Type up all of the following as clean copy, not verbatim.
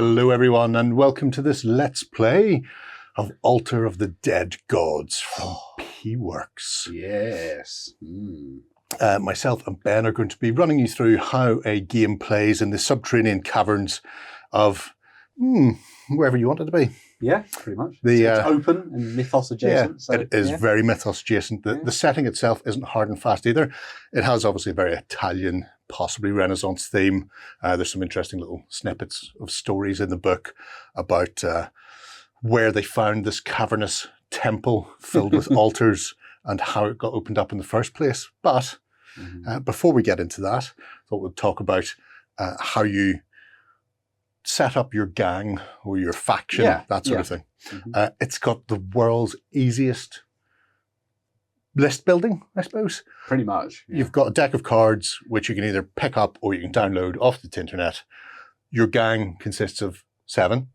Hello everyone and welcome to this Let's Play of Altar of the Dead Gods from PWorks. Yes. Myself and Ben are going to be running you through how a game plays in the subterranean caverns of wherever you want it to be. Yeah, pretty much. It's open and mythos adjacent. Yeah, so, it is very mythos adjacent. The setting itself isn't hard and fast either. It has obviously a very Italian, possibly Renaissance theme. There's some interesting little snippets of stories in the book about where they found this cavernous temple filled with altars and how it got opened up in the first place. But before we get into that, I thought we'd talk about how you set up your gang or your faction, that sort of thing. It's got the world's easiest list building, I suppose. Pretty much. Yeah. You've got a deck of cards which you can either pick up or you can download off the internet. Your gang consists of 7.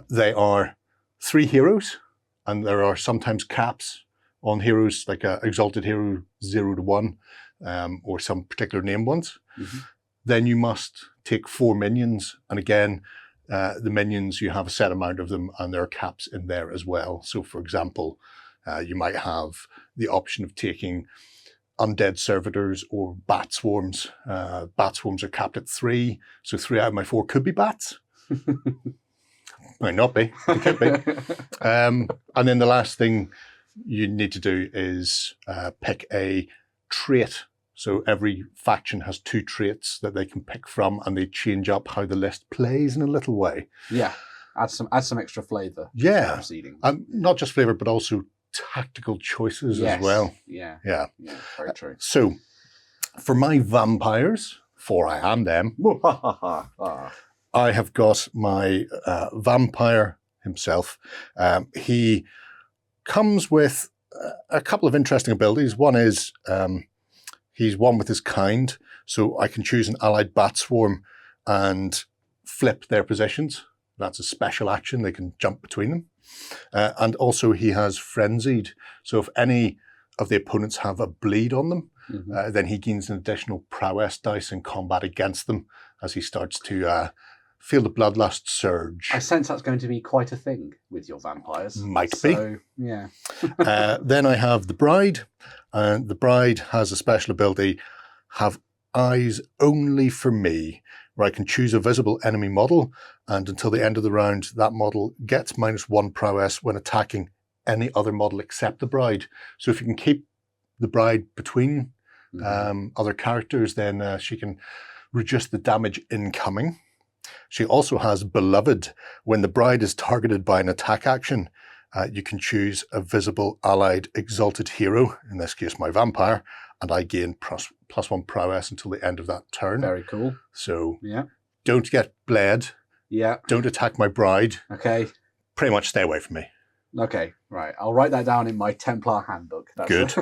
They are 3 heroes, and there are sometimes caps on heroes, like Exalted Hero 0 to 1, or some particular named ones. Then you must take 4 minions, and again, the minions, you have a set amount of them, and there are caps in there as well. So, for example, you might have the option of taking undead servitors or bat swarms. Bat swarms are capped at 3, so 3 out of my 4 could be bats. Might not be, it could be. And then the last thing you need to do is pick a trait. So every faction has 2 traits that they can pick from, and they change up how the list plays in a little way. Yeah, add some extra flavour. Yeah, and not just flavour, but also tactical choices as well. Yeah, very true. So for my vampires, for I am them, I have got my vampire himself. He comes with a couple of interesting abilities. One is he's one with his kind, so I can choose an allied bat swarm and flip their positions. That's a special action. They can jump between them. And also he has frenzied. So if any of the opponents have a bleed on them, then he gains an additional prowess dice in combat against them as he starts to feel the bloodlust surge. I sense that's going to be quite a thing with your vampires. Might be. Yeah. Then I have the bride, and the bride has a special ability, have eyes only for me, where I can choose a visible enemy model, and until the end of the round, that model gets -1 prowess when attacking any other model except the bride. So if you can keep the bride between other characters, then she can reduce the damage incoming. She also has Beloved. When the bride is targeted by an attack action, you can choose a visible allied exalted hero, in this case my vampire, and I gain +1 prowess until the end of that turn. Very cool. So don't get bled. Yeah. Don't attack my bride. Okay. Pretty much stay away from me. Okay, right. I'll write that down in my Templar handbook. Good.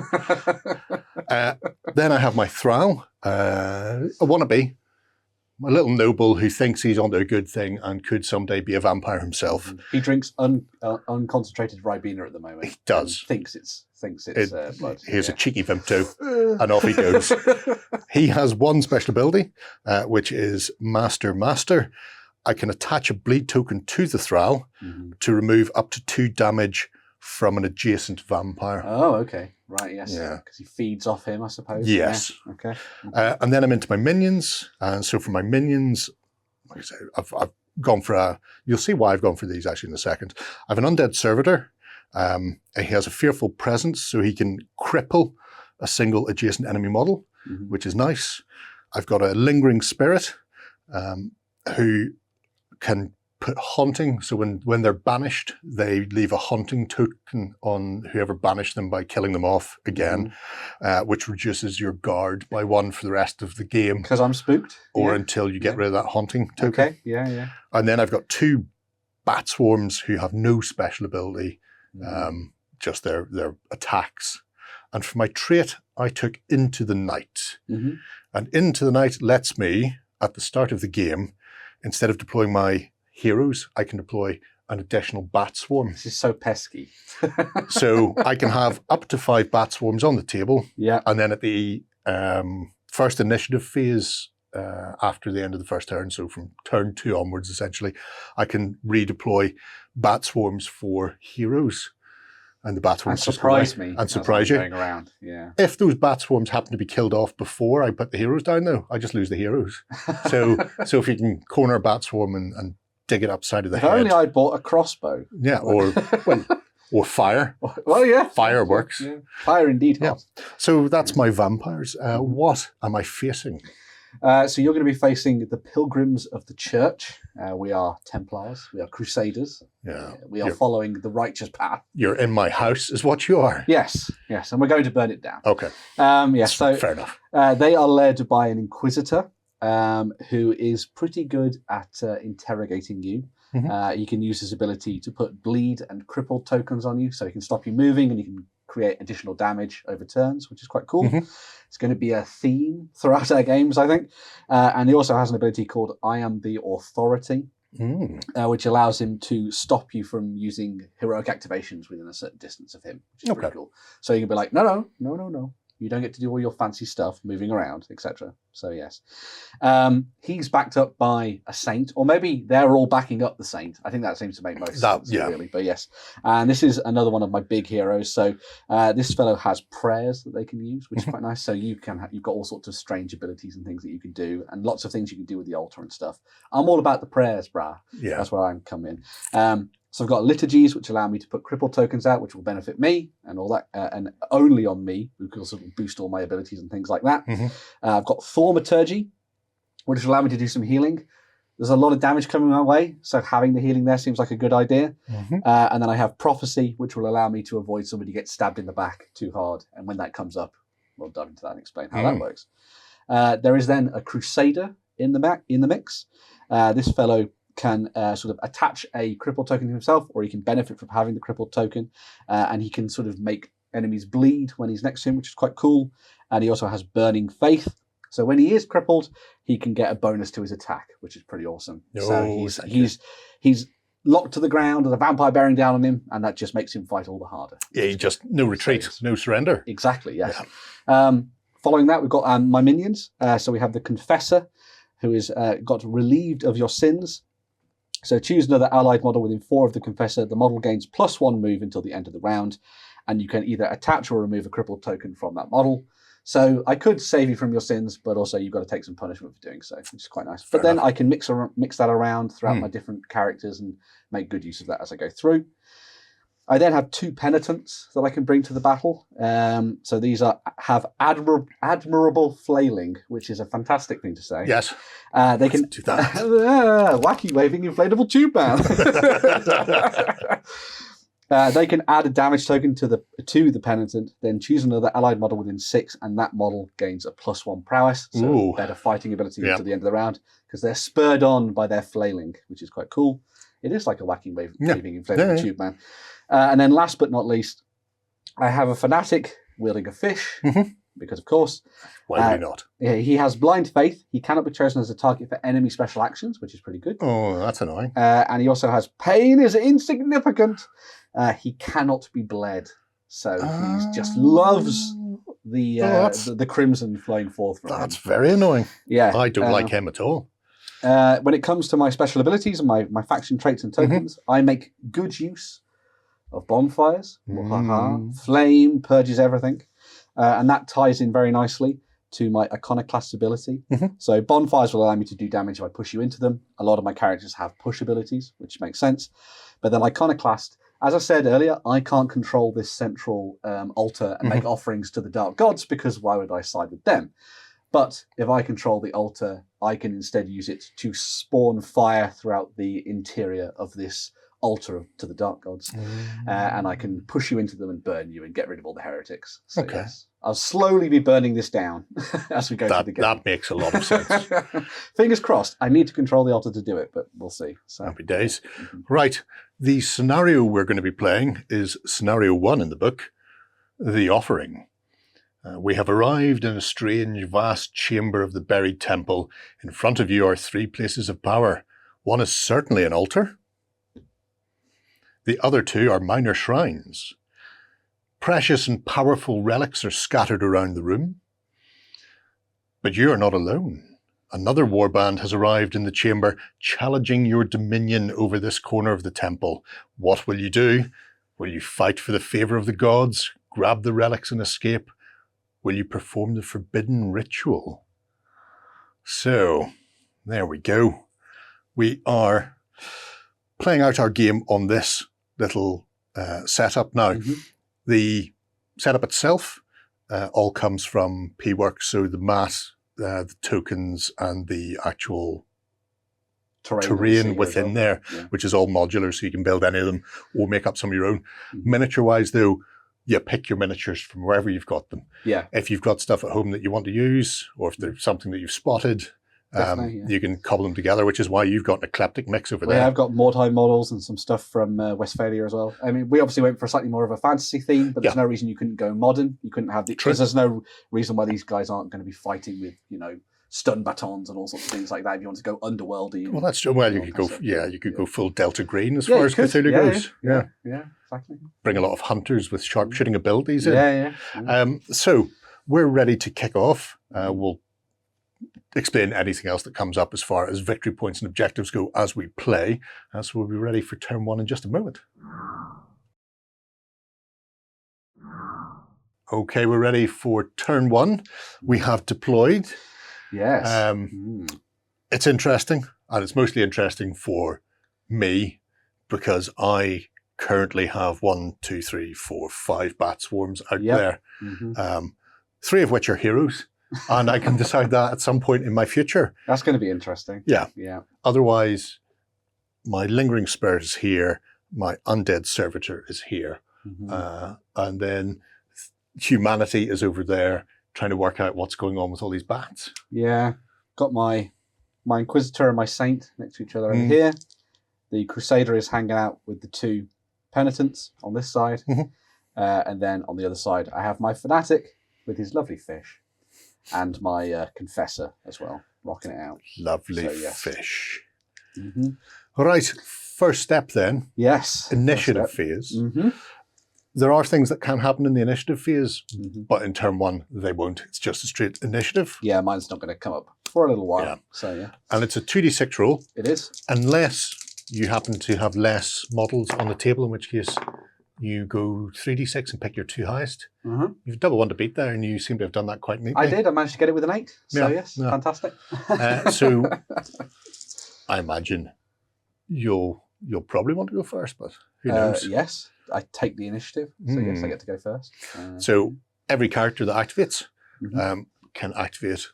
Then I have my thrall, a wannabe. A little noble who thinks he's onto a good thing and could someday be a vampire himself. He drinks unconcentrated Ribena at the moment. He does. Thinks it's blood. Here's a cheeky Vimto, and off he goes. He has 1 special ability, which is Master. I can attach a bleed token to the thrall to remove up to 2 damage from an adjacent vampire. Oh, okay. Right, yes. Yeah. Because he feeds off him, I suppose. Yes. Yeah. Okay. And then I'm into my minions. And so for my minions, like I say, I've gone for you'll see why I've gone for these actually in a second. I have an undead servitor. He has a fearful presence, so he can cripple a single adjacent enemy model, which is nice. I've got a lingering spirit who can put haunting, so when they're banished, they leave a haunting token on whoever banished them by killing them off again, which reduces your guard by 1 for the rest of the game. Because I'm spooked. Or until you get rid of that haunting token. Okay, yeah. And then I've got 2 bat swarms who have no special ability, just their attacks. And for my trait, I took Into the Night. And Into the Night lets me, at the start of the game, instead of deploying my heroes, I can deploy an additional bat swarm. This is so pesky. So I can have up to 5 bat swarms on the table. Yeah. And then at the first initiative phase, after the end of the first turn, so from turn 2 onwards, essentially, I can redeploy bat swarms for heroes. And the bat swarms just surprise me. and surprise you. Going around. Yeah. If those bat swarms happen to be killed off before I put the heroes down, though, I just lose the heroes. So if you can corner a bat swarm and dig it upside of the if head. only I'd bought a crossbow. Yeah, or fire. Well, yeah. Fire works. Yeah. Fire indeed helps. Yeah. So that's my vampires. What am I facing? So you're going to be facing the Pilgrims of the Church. We are Templars. We are Crusaders. Yeah. We are following the righteous path. You're in my house, is what you are. Yes. And we're going to burn it down. Okay. So fair enough. They are led by an Inquisitor who is pretty good at interrogating you. You can use his ability to put bleed and crippled tokens on you, so he can stop you moving and you can create additional damage over turns, which is quite cool. It's going to be a theme throughout our games, I think. And he also has an ability called I Am the Authority, which allows him to stop you from using heroic activations within a certain distance of him, which is pretty cool. So you can be like, no. You don't get to do all your fancy stuff, moving around, etc. So yes. He's backed up by a saint, or maybe they're all backing up the saint. I think that seems to make most sense, really. But yes. And this is another one of my big heroes. So this fellow has prayers that they can use, which is quite nice. So you've got all sorts of strange abilities and things that you can do, and lots of things you can do with the altar and stuff. I'm all about the prayers, brah. Yeah. That's where I'm coming in. So I've got liturgies, which allow me to put crippled tokens out, which will benefit me and all that, and only on me, which will sort of boost all my abilities and things like that. I've got thaumaturgy, which will allow me to do some healing. There's a lot of damage coming my way, so having the healing there seems like a good idea. And then I have prophecy, which will allow me to avoid somebody getting stabbed in the back too hard. And when that comes up, we'll dive into that and explain how that works. There is then a crusader in the mix. This fellow can sort of attach a crippled token to himself, or he can benefit from having the crippled token, and he can sort of make enemies bleed when he's next to him, which is quite cool. And he also has burning faith, so when he is crippled, he can get a bonus to his attack, which is pretty awesome. So he's locked to the ground, there's a vampire bearing down on him, and that just makes him fight all the harder. Yeah, he just no retreat, no surrender. Exactly, yes. Following that, we've got my minions. So we have the Confessor, who is got relieved of your sins. So choose another allied model within 4 of the Confessor. The model gains +1 move until the end of the round, and you can either attach or remove a crippled token from that model. So I could save you from your sins, but also you've got to take some punishment for doing so, which is quite nice. But then I can mix that around throughout my different characters and make good use of that as I go through. I then have 2 penitents that I can bring to the battle. So these have admirable flailing, which is a fantastic thing to say. Yes. They can do that. Wacky waving inflatable tube man. They can add a damage token to the penitent, then choose another allied model within 6, and that model gains a +1 prowess, so better fighting ability until the end of the round, because they're spurred on by their flailing, which is quite cool. It is like a wacky waving inflatable tube man. And then last but not least, I have a fanatic wielding a fish, because of course. Why would he not? He has blind faith. He cannot be chosen as a target for enemy special actions, which is pretty good. Oh, that's annoying. And he also has pain is insignificant. He cannot be bled. So he just loves the crimson flowing forth from him. That's very annoying. Yeah. I don't like him at all. When it comes to my special abilities and my faction traits and tokens, I make good use of bonfires. Flame purges everything. And that ties in very nicely to my iconoclast ability. So bonfires will allow me to do damage if I push you into them. A lot of my characters have push abilities, which makes sense. But then iconoclast, as I said earlier, I can't control this central altar and make offerings to the dark gods, because why would I side with them? But if I control the altar, I can instead use it to spawn fire throughout the interior of this altar to the dark gods, and I can push you into them and burn you and get rid of all the heretics. So yes, I'll slowly be burning this down as we go through the game. That makes a lot of sense. Fingers crossed. I need to control the altar to do it, but we'll see. So. Happy days. Right. The scenario we're going to be playing is scenario 1 in the book, The Offering. We have arrived in a strange, vast chamber of the buried temple. In front of you are 3 places of power. One is certainly an altar. The other 2 are minor shrines. Precious and powerful relics are scattered around the room. But you are not alone. Another warband has arrived in the chamber, challenging your dominion over this corner of the temple. What will you do? Will you fight for the favor of the gods, grab the relics and escape? Will you perform the forbidden ritual? So, there we go. We are playing out our game on this little setup now. The setup itself all comes from PWork, so the mat, the tokens, and the actual terrain within there, which is all modular, so you can build any of them or make up some of your own. Miniature-wise, though, you pick your miniatures from wherever you've got them. Yeah. If you've got stuff at home that you want to use, or if there's something that you've spotted, you can cobble them together, which is why you've got an eclectic mix over there. Yeah, I've got Mordheim models and some stuff from Westphalia as well. I mean, we obviously went for slightly more of a fantasy theme, but there's no reason you couldn't go modern. You couldn't have the... Because there's no reason why these guys aren't going to be fighting with, you know, stun batons and all sorts of things like that if you want to go underworldy. Well, that's true. Well, you could go, you could go full Delta Green as far as Cthulhu goes. Yeah, exactly. Bring a lot of hunters with sharpshooting abilities in. So we're ready to kick off. We'll explain anything else that comes up as far as victory points and objectives go as we play. So we'll be ready for turn one in just a moment. Okay, we're ready for turn one. We have deployed. Yes. It's interesting, and it's mostly interesting for me because I currently have 1, 2, 3, 4, 5 bat swarms out there, 3 of which are heroes, and I can decide that at some point in my future. That's going to be interesting. Yeah. Otherwise, my lingering spirit is here, my undead servitor is here, and then humanity is over there, trying to work out what's going on with all these bats. Yeah. Got my Inquisitor and my Saint next to each other over here. The Crusader is hanging out with the 2 penitents on this side. And then on the other side, I have my Fanatic with his lovely fish. And my Confessor as well, rocking it out. Lovely fish. All right. First step then. Yes. Initiative phase. There are things that can happen in the initiative phase, but in turn one, they won't. It's just a straight initiative. Yeah, mine's not going to come up for a little while. Yeah. So, And it's a 2d6 roll. It is. Unless you happen to have less models on the table, in which case you go 3d6 and pick your 2 highest. You've double one to beat there, and you seem to have done that quite neatly. I did. I managed to get it with an 8. So, yes, fantastic. So, I imagine you'll probably want to go first, but who knows? Yes. I take the initiative, so yes, I get to go first. So every character that activates can activate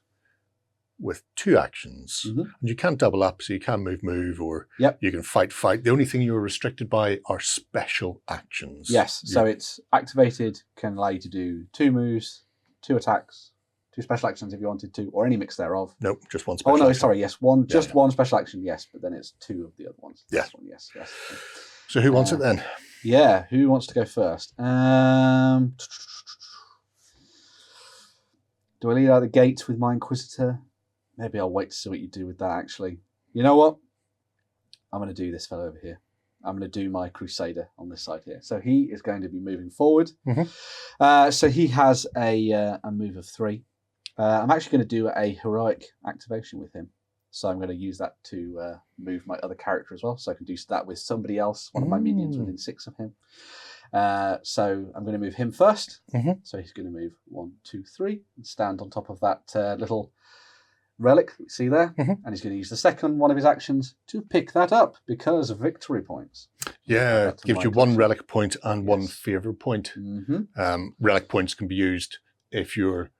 with 2 actions. And you can't double up, so you can move, or you can fight. The only thing you're restricted by are special actions. Yes, so it's activated, can allow you to do 2 moves, 2 attacks, 2 special actions if you wanted to, or any mix thereof. Nope, just 1 special action. Action. Sorry, yes, one special action, yes, but then it's 2 of the other ones. Yes. Yes. So who wants it then? Yeah, who wants to go first? Do I lead out the gate with my Inquisitor? Maybe I'll wait to see what you do with that, actually. You know what? I'm going to do this fellow over here. I'm going to do my Crusader on this side here. So he is going to be moving forward. So he has a move of 3. I'm actually going to do a heroic activation with him. So I'm going to use that to move my other character as well. So I can do that with somebody else, one of my minions within 6 of him. So I'm going to move him first. So he's going to move 1, 2, 3 and stand on top of that little relic that we see there. And he's going to use the second one of his actions to pick that up because of victory points. Yeah, it gives you 1 relic point and 1 favor point. Relic points can be used if you're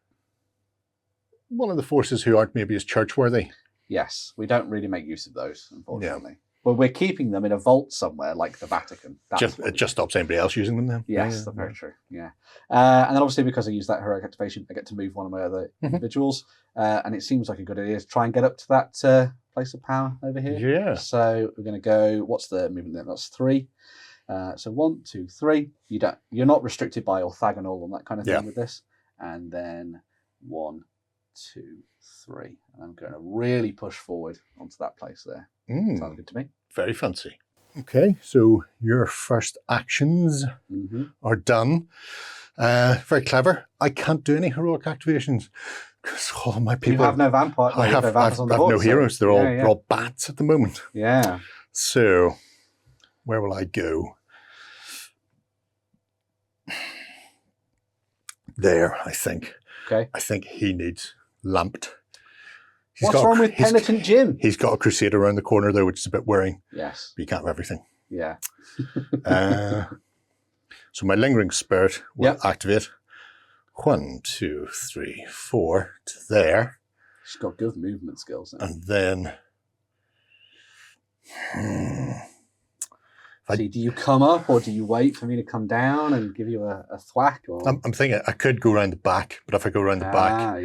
one of the forces who aren't maybe as church-worthy. Yes, we don't really make use of those, unfortunately. But we're keeping them in a vault somewhere, like the Vatican. It just stops anybody else using them then. Yes, that's very true. Yeah. And then obviously because I use that heroic activation, I get to move one of my other individuals. And it seems like a good idea to try and get up to that place of power over here. Yeah. So we're going to go, what's the movement there? That's 3. So 1, 2, 3. You're not restricted by orthogonal and that kind of thing with this. And then 1, 2, 3. And I'm going to really push forward onto that place there. Sounds good to me. Very fancy. Okay, so your first actions are done. Very clever. I can't do any heroic activations. Because all my You people... have no vampire. I have, no vampires on the board, no so- heroes. They're all bats at the moment. Yeah. So, where will I go? There, I think. Okay. I think he needs lamped. What's wrong with Penitent Jim? He's got a crusade around the corner there, which is a bit worrying. Yes. But you can't have everything. Yeah. So my lingering spirit will activate. 1, 2, 3, 4 to there. She's got good movement skills. Now. And then... See, do you come up or do you wait for me to come down and give you a thwack? Or... I'm thinking I could go around the back, but if I go around the back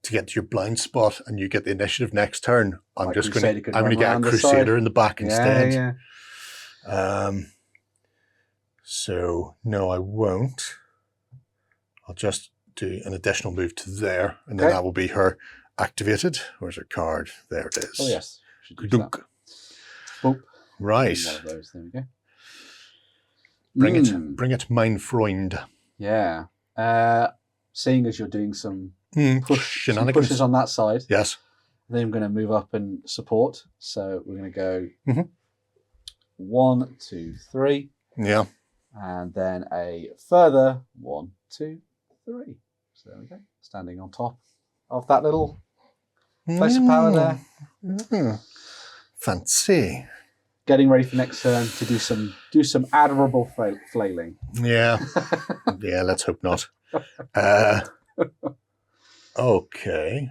to get to your blind spot and you get the initiative next turn, I'm going to get a Crusader in the back instead. Yeah. So, no, I won't. I'll just do an additional move to there, and then that will be her activated. Where's her card? There it is. Oh, yes. Dunk. Boop. Right. One of those. There we go. Bring it, mein Freund. Yeah. Seeing as you're doing some shenanigans. pushes on that side. Yes. Then I'm going to move up and support. So we're going to go 1, 2, 3. Yeah. And then a further 1, 2, 3. So there we go. Standing on top of that little place of power there. Fancy. Getting ready for next turn to do some admirable flailing. Yeah. Yeah, let's hope not. Okay.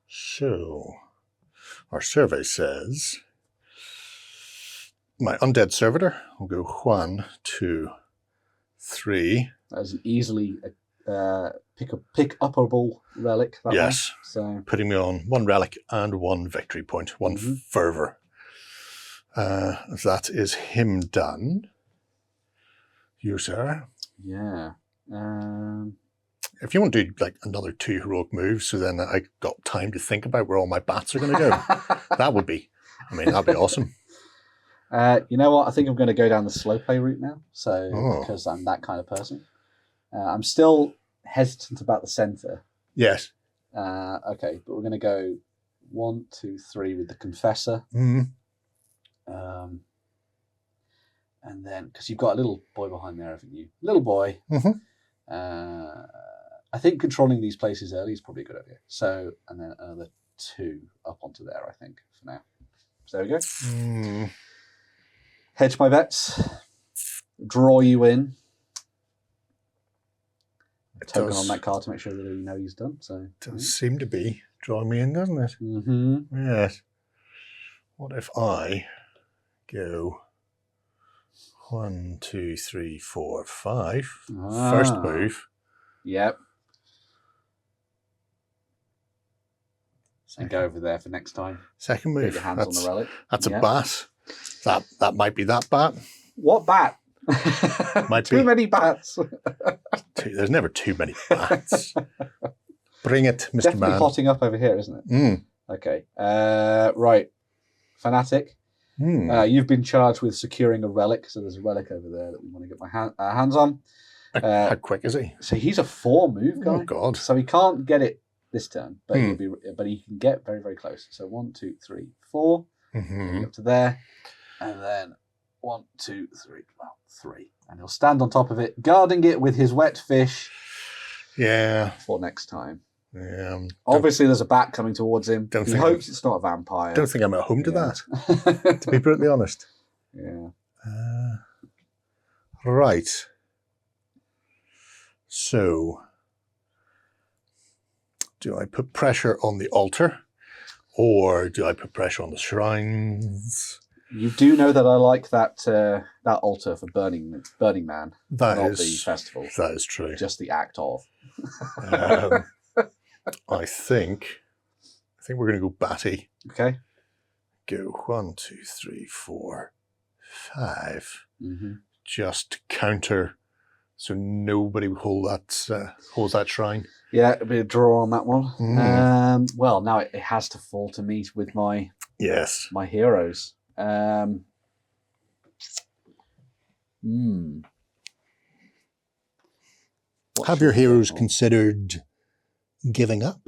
So, our survey says my undead servitor will go 1, 2, 3. That's an easily pick upable relic. That one. So putting me on 1 relic and 1 victory point, 1 fervor. That is him done. You, sir. Yeah. If you want to do like another 2 heroic moves, so then I got time to think about where all my bats are going to go. That'd be awesome. You know what? I think I'm going to go down the slow play route now. So because I'm that kind of person. I'm still hesitant about the center. Yes. Okay, but we're going to go 1, 2, 3 with the Confessor. And then, because you've got a little boy behind there, haven't you? Little boy. I think controlling these places early is probably a good idea. So, and then another 2 up onto there, I think, for now. So there we go. Hedge my bets. Draw you in. Token on that card to make sure that you know he's done. So it does seem to be drawing me in, doesn't it? Yes. What if I go 1, 2, 3, 4, 5? First move. Yep. And go over there for next time. Second move. Get your hands on the relic. That's a bat. That might be that bat. What bat? Too many bats. There's never too many bats. Bring it, Mr. Definitely Man. hotting up over here, isn't it? Okay. Right. Fanatic. You've been charged with securing a relic, so there's a relic over there that we want to get our hands on. How quick is he? So he's a 4 move guy. Oh God! So he can't get it this turn, but he can get very, very close. So 1, 2, 3, 4. Up to there, and then 1, 2, 3. Well, 3, and he'll stand on top of it, guarding it with his wet fish. Yeah. For next time. Yeah. Obviously, there's a bat coming towards him. He hopes it's not a vampire. Don't think I'm at home to that, to be brutally honest. Yeah. Right. So, do I put pressure on the altar, or do I put pressure on the shrines? You do know that I like that that altar for Burning Man. That not is the festival. That is true. Just the act of. I think we're going to go batty. Okay. Go 1, 2, 3, 4, 5. Just counter, so nobody holds that shrine. Yeah, a bit of draw on that one. Well, now it has to fall to me with my my heroes. Have your heroes considered giving up?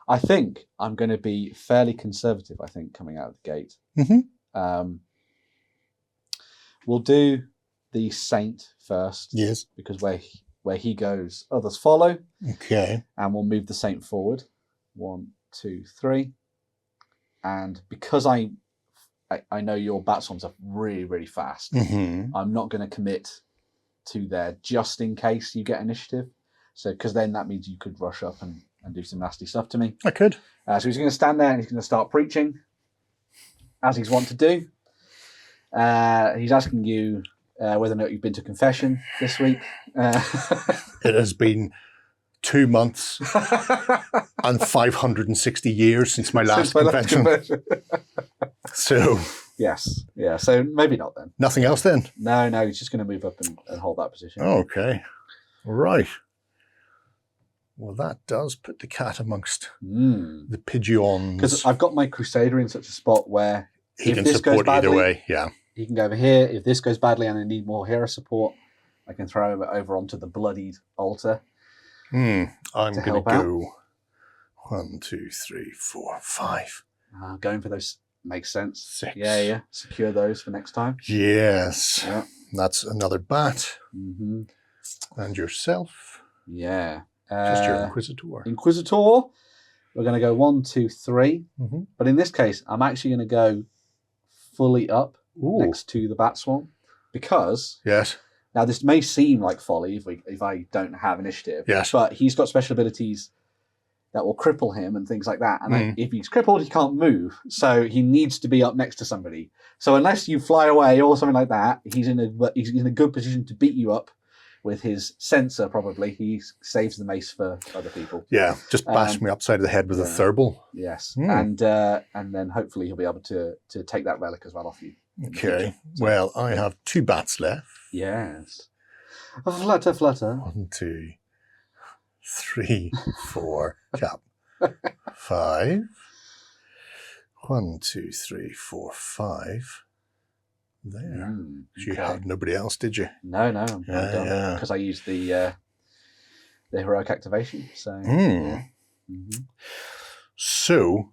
I think I'm going to be fairly conservative, I think, coming out of the gate. Mm-hmm. We'll do the Saint first. Yes. Because where he goes, others follow. Okay. And we'll move the Saint forward. 1, 2, 3. And because I know your bat swarms are really, really fast, I'm not going to commit to there just in case you get initiative. So, because then that means you could rush up and do some nasty stuff to me. I could. So he's going to stand there and he's going to start preaching, as he's wont to do. He's asking you whether or not you've been to confession this week. It has been 2 months and 560 years since my last confession. So yes, yeah. So maybe not then. Nothing else then? No. He's just going to move up and hold that position. Okay, right. Well, that does put the cat amongst the pigeons. Because I've got my Crusader in such a spot where he can support either way. Yeah, he can go over here. If this goes badly and I need more hero support, I can throw it over onto the bloodied altar. I'm going to go 1, 2, 3, 4, 5. Going for those makes sense. 6. Yeah. Secure those for next time. Yes. Yeah. That's another bat. And yourself. Yeah. Just your Inquisitor. Inquisitor. We're going to go 1, 2, 3. But in this case, I'm actually going to go fully up next to the bat swarm because now this may seem like folly if I don't have initiative. Yes. But he's got special abilities that will cripple him and things like that. And if he's crippled, he can't move. So he needs to be up next to somebody. So unless you fly away or something like that, he's in a good position to beat you up. With his sensor, probably he saves the mace for other people. Yeah, just bash me upside of the head with a thurble. Yes, and then hopefully he'll be able to take that relic as well off you. Okay. Well, I have 2 bats left. Yes. Flutter. 1, 2, 3, 4. Chap. 5. 1, 2, 3, 4, 5. There. You had nobody else, did you? No, I'm done because I used the heroic activation. So, so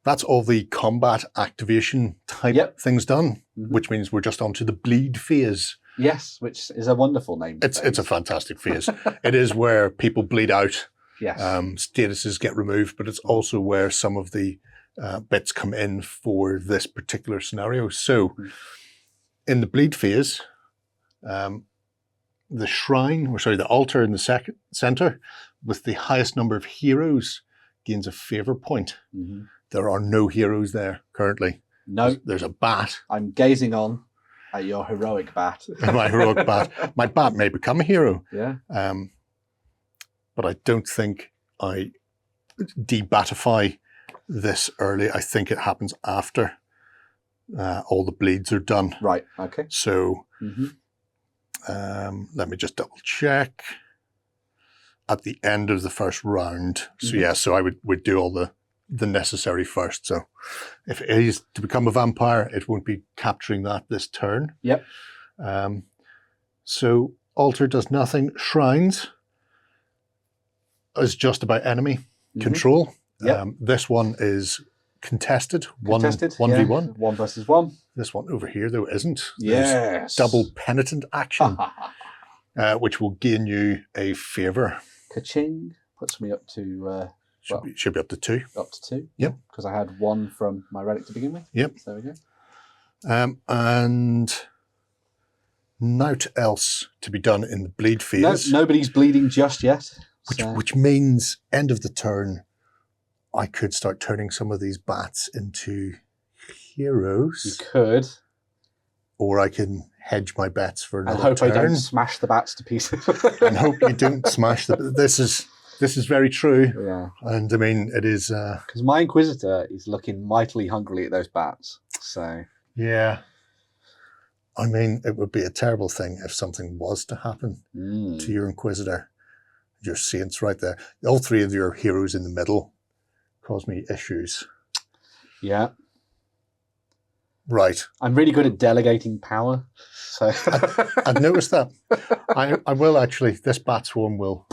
that's all the combat activation type things done, which means we're just on to the bleed phase. Yes, which is a wonderful name. It's a fantastic phase. It is where people bleed out. Yes. Statuses get removed, but it's also where some of the bits come in for this particular scenario. So. In the bleed phase, the altar in the center with the highest number of heroes gains a favor point. There are no heroes there currently. No. There's a bat. I'm gazing on at your heroic bat. My heroic bat. My bat may become a hero. Yeah. But I don't think I debatify this early. I think it happens after. All the bleeds are done. Right, okay. So let me just double check. At the end of the first round. So so I would do all the necessary first. So if it is to become a vampire, it won't be capturing that this turn. Yep. So altar does nothing. Shrines is just about enemy control. Yep. This one is contested. 1v1. 1 versus 1. This one over here, though, isn't. Yes. There's double penitent action, which will gain you a favour. Ka-ching. Puts me up to... should be up to 2. Up to 2. Yep. Because I had 1 from my relic to begin with. Yep. So there we go. And naught else to be done in the bleed phase. No, nobody's bleeding just yet. Which means end of the turn, I could start turning some of these bats into heroes. You could. Or I can hedge my bets for another turn. turn. I don't smash the bats to pieces. And hope you don't smash the... This is very true. Yeah. And I mean, it is... Because my Inquisitor is looking mightily hungrily at those bats. So... Yeah. I mean, it would be a terrible thing if something was to happen to your Inquisitor. Your Saints right there. All 3 of your heroes in the middle cause me issues. Yeah. Right. I'm really good at delegating power. So I've noticed that. I will actually, this bat swarm will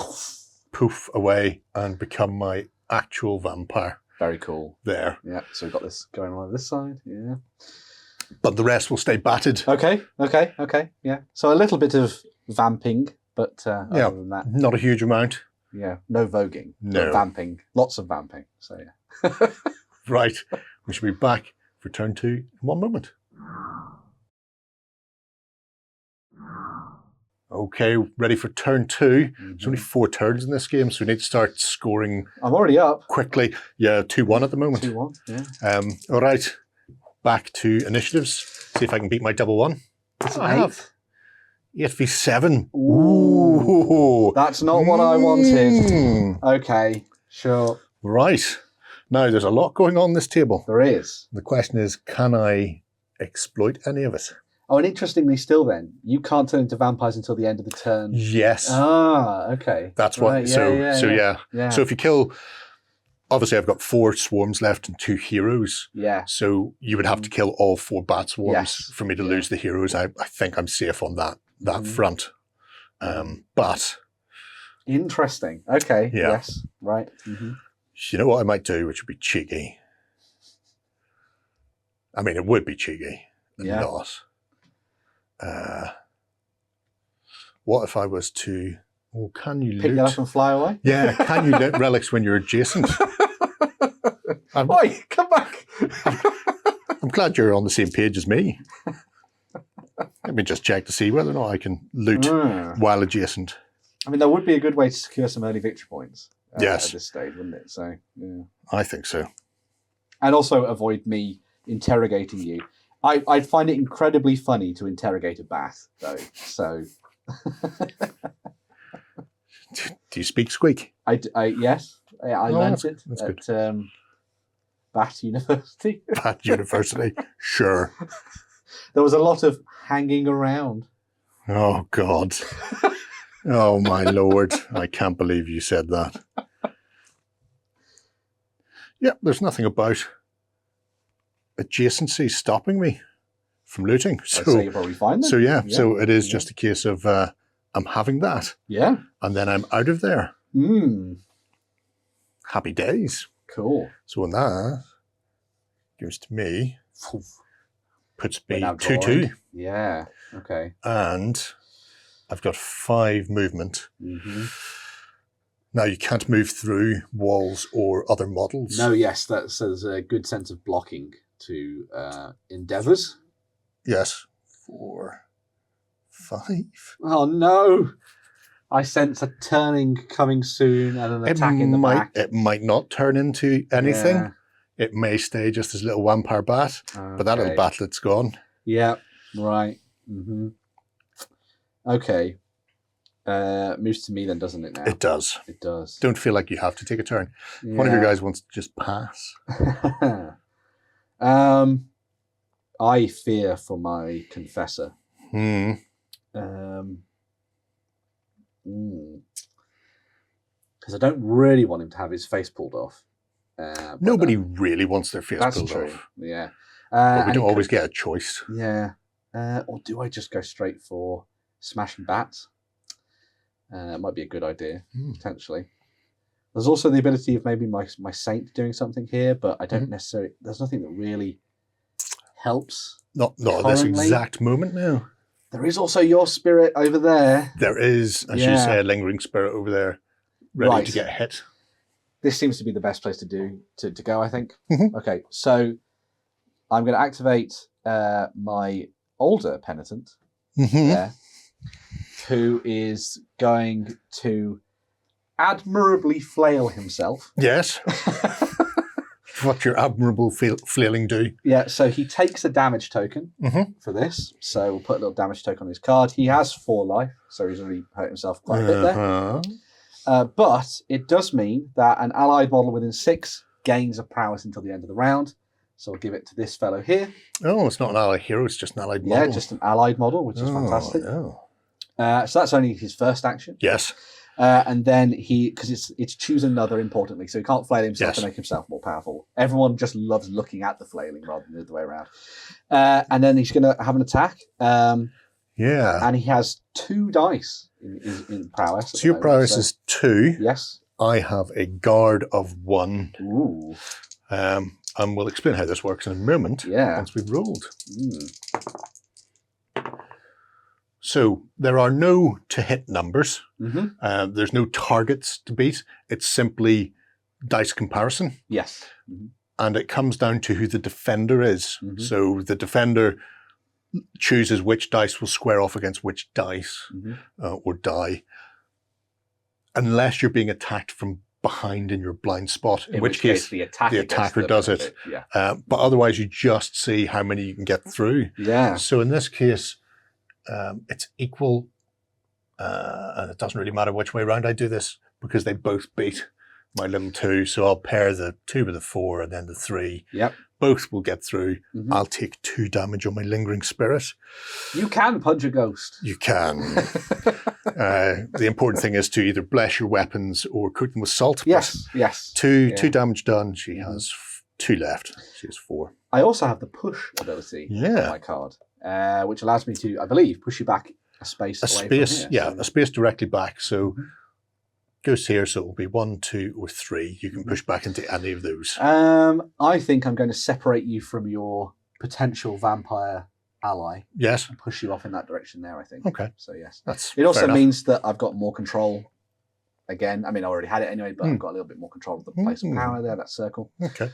poof away and become my actual vampire. Very cool. There. Yeah, so we've got this going on this side. Yeah. But the rest will stay batted. Okay. Yeah. So a little bit of vamping, but other than that, not a huge amount. yeah, no voguing. No. But vamping. Lots of vamping. So yeah. Right. We should be back for turn 2 in one moment. Okay, ready for turn 2. There's only 4 turns in this game, so we need to start scoring. I'm already up. Quickly. Yeah, 2-1 at the moment. 2-1, yeah. All right, back to initiatives. See if I can beat my double one. It's I have 8v7. Ooh. That's not what I wanted. Okay, sure. Right. Now, there's a lot going on this table. There is. The question is, can I exploit any of it? Oh, and interestingly still then, you can't turn into vampires until the end of the turn. Yes. Ah, okay. That's what, right, yeah. So if you kill, obviously I've got 4 swarms left and 2 heroes. Yeah. So you would have to kill all 4 bat swarms for me to Yeah. lose the heroes. I think I'm safe on that front. But Interesting. Okay. Yeah. Yes. Right. Mm-hmm. you know what I might do, which would be cheeky? I mean, it would be cheeky and Yeah. not. What if I was to... Oh, can you Pick loot? that up and fly away? Yeah, can you loot relics when you're adjacent? Oi, come back! I'm glad you're on the same page as me. Let me just check to see whether or not I can loot while adjacent. I mean, that would be a good way to secure some early victory points Yes. at this stage, wouldn't it? So, yeah. I think so. And also avoid me interrogating you. I'd find it incredibly funny to interrogate a bat, though. So, Do you speak squeak? yes, I learned it that's at Bat University. At university? Sure. There was a lot of hanging around. Oh, God. Oh, my Lord. I can't believe you said that. Yeah, there's nothing about adjacency stopping me from looting. I'd say you're probably fine then. So yeah, so it is just a case of I'm having that. Yeah. And then I'm out of there. Happy days. Cool. So when that goes to me, puts me now 2-2. Yeah. Okay. And I've got 5 movement. Now you can't move through walls or other models. No, yes, so there's a good sense of blocking to endeavours. Yes. 4, 5. Oh no! I sense a turning coming soon and an attack in the back. It might not turn into anything. Yeah. It may stay just as a little vampire bat, but that little batlet's gone. Yeah, right. Okay. Moves to me then, doesn't it now? It does. It does. Don't feel like you have to take a turn. One of your guys wants to just pass. I fear for my confessor. Because I don't really want him to have his face pulled off. Nobody really wants their face pulled true. off. Yeah. But we don't always get a choice. Yeah. Or do I just go straight for smashing bats? It might be a good idea, potentially. There's also the ability of maybe my saint doing something here, but I don't necessarily... There's nothing that really helps. Not at this exact moment now. There is also your spirit over there. There is, as you say, a lingering spirit over there, ready to get hit. This seems to be the best place to go, I think. Okay, so I'm going to activate my older penitent there, who is going to admirably flail himself. Yes. What your admirable flailing do. Yeah, so he takes a damage token for this. So we'll put a little damage token on his card. He has 4 life, so he's already hurt himself quite a bit there. But it does mean that an allied model within 6 gains a prowess until the end of the round. So I'll give it to this fellow here. Oh, it's not an allied hero, it's just an allied model. Yeah, just an allied model, which is fantastic. No. So that's only his first action. Yes. And then because it's choose another importantly, so he can't flail himself Yes. to make himself more powerful. Everyone just loves looking at the flailing rather than the other way around. And then he's going to have an attack. Yeah. And he has 2 dice in prowess. So your prowess is 2. Yes. I have a guard of 1. Ooh. And we'll explain how this works in a moment. Yeah. Once we've rolled. Mm. So there are no to hit numbers. Mm-hmm. There's no targets to beat. It's simply dice comparison. Yes. Mm-hmm. And it comes down to who the defender is. Mm-hmm. So the defender chooses which dice will square off against which dice or die. Unless you're being attacked from behind in your blind spot, in which case the attacker does it. Yeah. But otherwise you just see how many you can get through. Yeah. So in this case, it's equal, and it doesn't really matter which way around I do this because they both beat my little 2. So I'll pair the 2 with the 4 and then the 3. Yep. Both will get through. Mm-hmm. I'll take 2 damage on my lingering spirit. You can punch a ghost. You can. The important thing is to either bless your weapons or coat them with salt. Yes. Yes. 2 damage done. She has 2 left. She has 4. I also have the push ability on my card, which allows me to, I believe, push you back a space away from here. A space directly back. So goes here, so it will be 1, 2, or 3. You can push back into any of those. I think I'm going to separate you from your potential vampire ally. Yes. And push you off in that direction there, I think. Okay. So, yes. That's it also fair enough. means that I've got more control. Again, I mean, I already had it anyway, but I've got a little bit more control of the place of power there, that circle. Okay.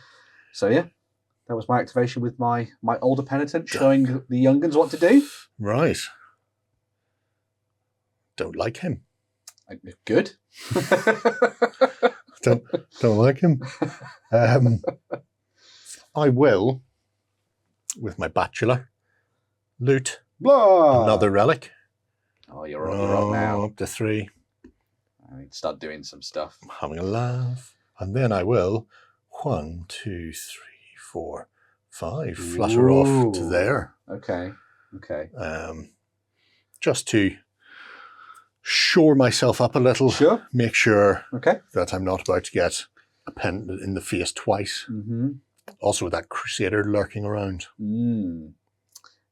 So, yeah. That was my activation with my older penitent, showing the young guns what to do. Right. Don't like him. Good. don't like him. I will, with my bachelor, loot another relic. Oh, you're up now. Up to 3. I need to start doing some stuff. I'm having a laugh. And then I will 1, 2, 3, 4, 5 flutter off to there. Okay. Just to shore myself up a little. Sure. Make sure Okay. that I'm not about to get a pen in the face twice. Mm-hmm. Also with that crusader lurking around.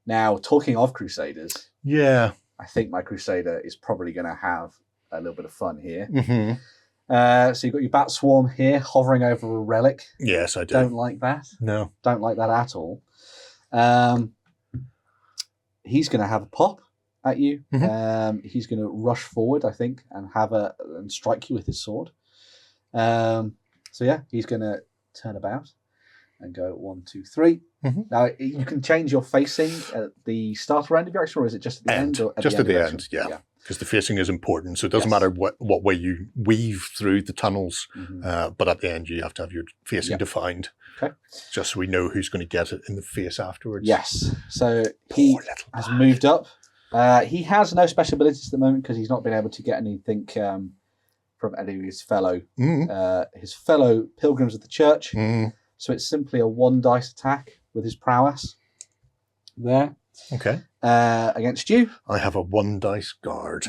Now, talking of crusaders, Yeah. I think my crusader is probably going to have a little bit of fun here. Mm-hmm. So you've got your bat swarm here hovering over a relic. Yes, I do. Don't like that. No. Don't like that at all. He's going to have a pop at you. Mm-hmm. He's going to rush forward, I think, and strike you with his sword. So yeah, he's going to turn about and go 1, 2, 3. Mm-hmm. Now you can change your facing at the start or end of your action, or is it just at the end? Or just at the end, yeah. Because the facing is important, so it doesn't matter what way you weave through the tunnels, but at the end you have to have your facing defined. Okay. Just so we know who's going to get it in the face afterwards. Yes. So he has moved up. He has no special abilities at the moment because he's not been able to get anything from any of his fellow Pilgrims of the Church. So it's simply a 1 dice attack with his prowess there. Okay. Against you. I have a 1 dice guard.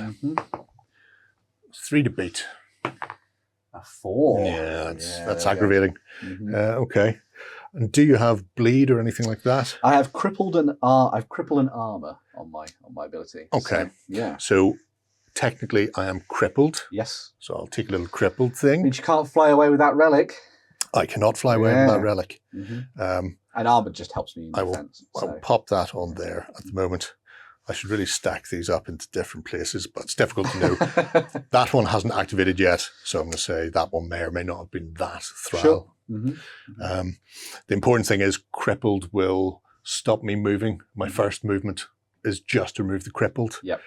3 to beat. A 4. Yeah, that's aggravating. Okay. And do you have bleed or anything like that? I have crippled and armor on my ability. Okay. So, yeah. So technically I am crippled. Yes. So I'll take a little crippled thing. Means you can't fly away with that relic. I cannot fly away with that relic. And armor just helps me in defense. I'll pop that on there at the moment. I should really stack these up into different places, but it's difficult to know. That one hasn't activated yet, so I'm going to say that one may or may not have been that thrall. Sure. The important thing is crippled will stop me moving. My first movement is just to remove the crippled. Yep.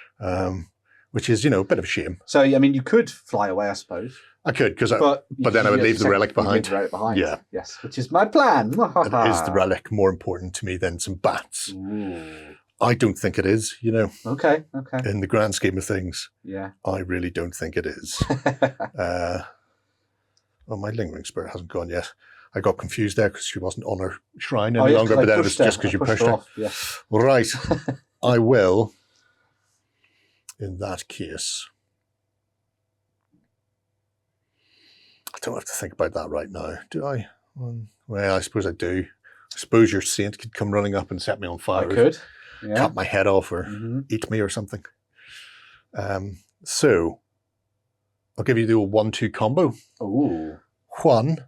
Which is, a bit of a shame. So, I mean, you could fly away, I suppose. I could, but then I would leave the relic behind. Yeah. Yes, which is my plan. Is the relic more important to me than some bats? Ooh. I don't think it is, Okay. In the grand scheme of things. Yeah. I really don't think it is. My lingering spirit hasn't gone yet. I got confused there because she wasn't on her shrine any longer, but then it was just because you pushed her. Yeah. Right. I will, in that case, don't have to think about that right now, do I? Well, I suppose I do. I suppose your saint could come running up and set me on fire. I could. Yeah. Cut my head off or eat me or something. So, I'll give you the old 1-2 combo. Ooh. 1,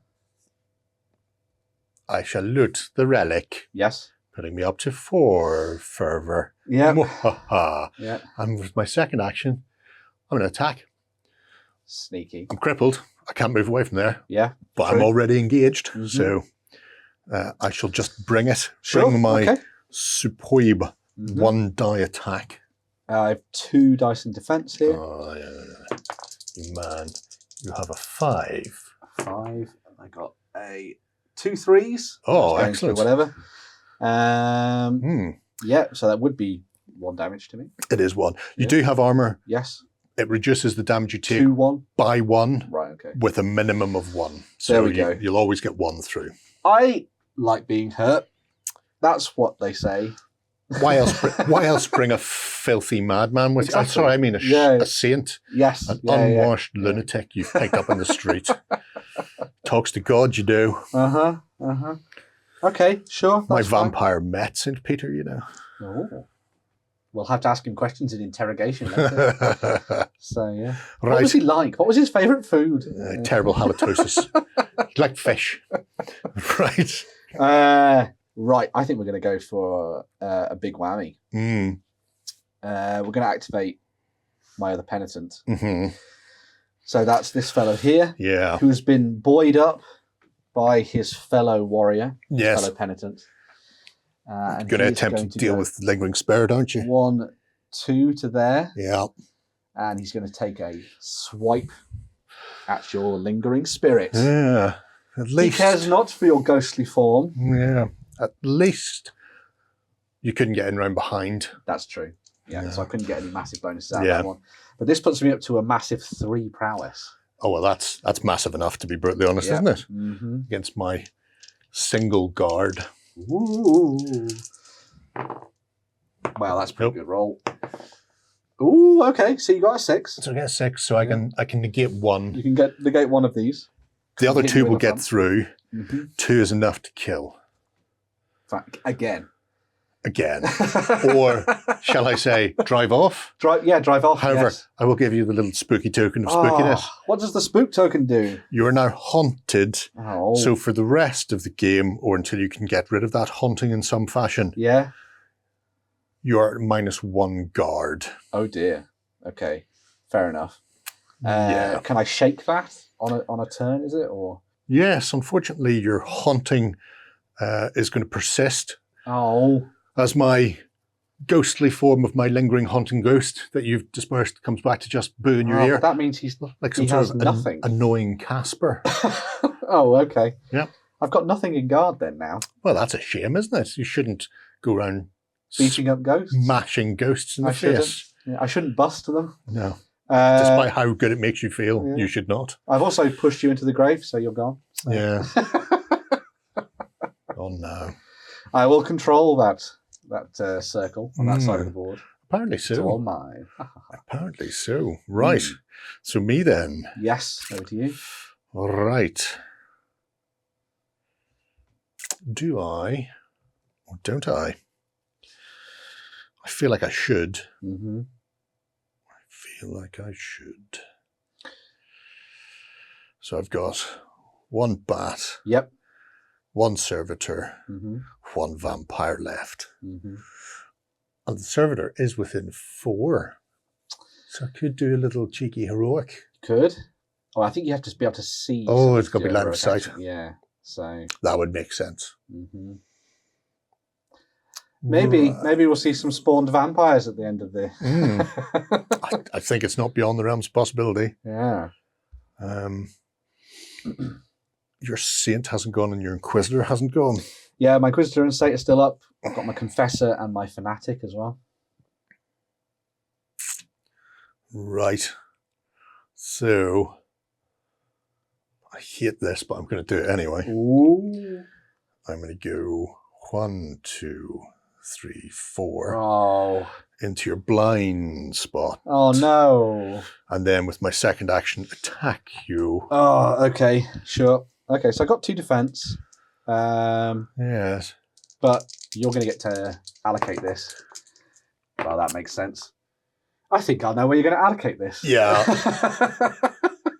I shall loot the relic. Yes. Putting me up to 4 fervor. Yeah. Yeah. And with my second action, I'm going to attack. Sneaky. I'm crippled. I can't move away from there. Yeah. But true. I'm already engaged. So I shall just bring it. Sure. Bring my okay. superb 1 die attack. I have 2 dice in defense here. Oh, yeah. You man. You have a 5. 5. I got a 2 3s. Oh, excellent. Whatever. Yeah, so that would be 1 damage to me. It is 1. You do have armor. Yes. It reduces the damage you take 2-1 by 1. Right, okay. With a minimum of 1. So there we go. You'll always get 1 through. I like being hurt. That's what they say. Why else bring a filthy madman with you? Sorry, I mean a saint. Yes. An unwashed lunatic you've picked up in the street. Talks to God, you do. Okay, sure. My vampire met St. Peter, you know. Oh. We'll have to ask him questions in interrogation later. So, yeah. Right. What was he like? What was his favourite food? Terrible halitosis. He liked fish. Right. Right. I think we're going to go for a big whammy. We're going to activate my other penitent. So that's this fellow here. Yeah. Who's been buoyed up by his fellow warrior. Yes. Fellow penitent. Going to attempt to deal with the lingering spirit, aren't you? 1, 2 to there. Yeah. And he's going to take a swipe at your lingering spirit. Yeah. At least. He cares not for your ghostly form. Yeah. At least you couldn't get in around behind. That's true. Yeah, so I couldn't get any massive bonuses out of that one. But this puts me up to a massive 3 prowess. Oh, well, that's massive enough, to be brutally honest, isn't it? Against my single guard. Ooh. Well, that's a pretty good roll. Ooh, okay. So you got a 6. So I get a 6, so I can negate 1. You can negate 1 of these. The other 2 will get through. 2 is enough to kill. Again. Or shall I say, drive off? Drive off. However, I will give you the little spooky token of spookiness. What does the spook token do? You are now haunted. Oh. So for the rest of the game, or until you can get rid of that haunting in some fashion, you are at -1 guard. Oh dear. Okay. Fair enough. Can I shake that on a turn, is it? Or yes, unfortunately your haunting is going to persist. Oh. As my ghostly form of my lingering haunting ghost that you've dispersed comes back to just boo in your ear. That means he's like some sort of nothing. Annoying Casper. Oh, okay. Yeah. I've got nothing in guard then now. Well, that's a shame, isn't it? You shouldn't go around beating up ghosts, smashing ghosts in the face. I shouldn't bust them. No. Despite how good it makes you feel, you should not. I've also pushed you into the grave, so you're gone. So. Yeah. Oh no. I will control that circle on that side of the board. Apparently so. It's all mine. Apparently so. Right. So me then. Yes. Over to you. Right. Do I or don't I? I feel like I should. I feel like I should. So I've got 1 bat. Yep. 1 servitor. 1 vampire left. And the servitor is within 4. So I could do a little cheeky heroic. Could. Oh, I think you have to be able to see. Oh, it's got to be line of sight. Yeah. So that would make sense. Maybe we'll see some spawned vampires at the end of the. I think it's not beyond the realms of possibility. Yeah. Your saint hasn't gone and your inquisitor hasn't gone. Yeah, my inquisitor and saint are still up. I've got my confessor and my fanatic as well. Right. So I hate this, but I'm going to do it anyway. Ooh. I'm going to go 1, 2, 3, 4 Oh. into your blind spot. Oh, no. And then with my second action, attack you. Oh, okay. Sure. Okay, so I got 2 defense. Yes. But you're going to get to allocate this. Well, that makes sense. I think I know where you're going to allocate this. Yeah.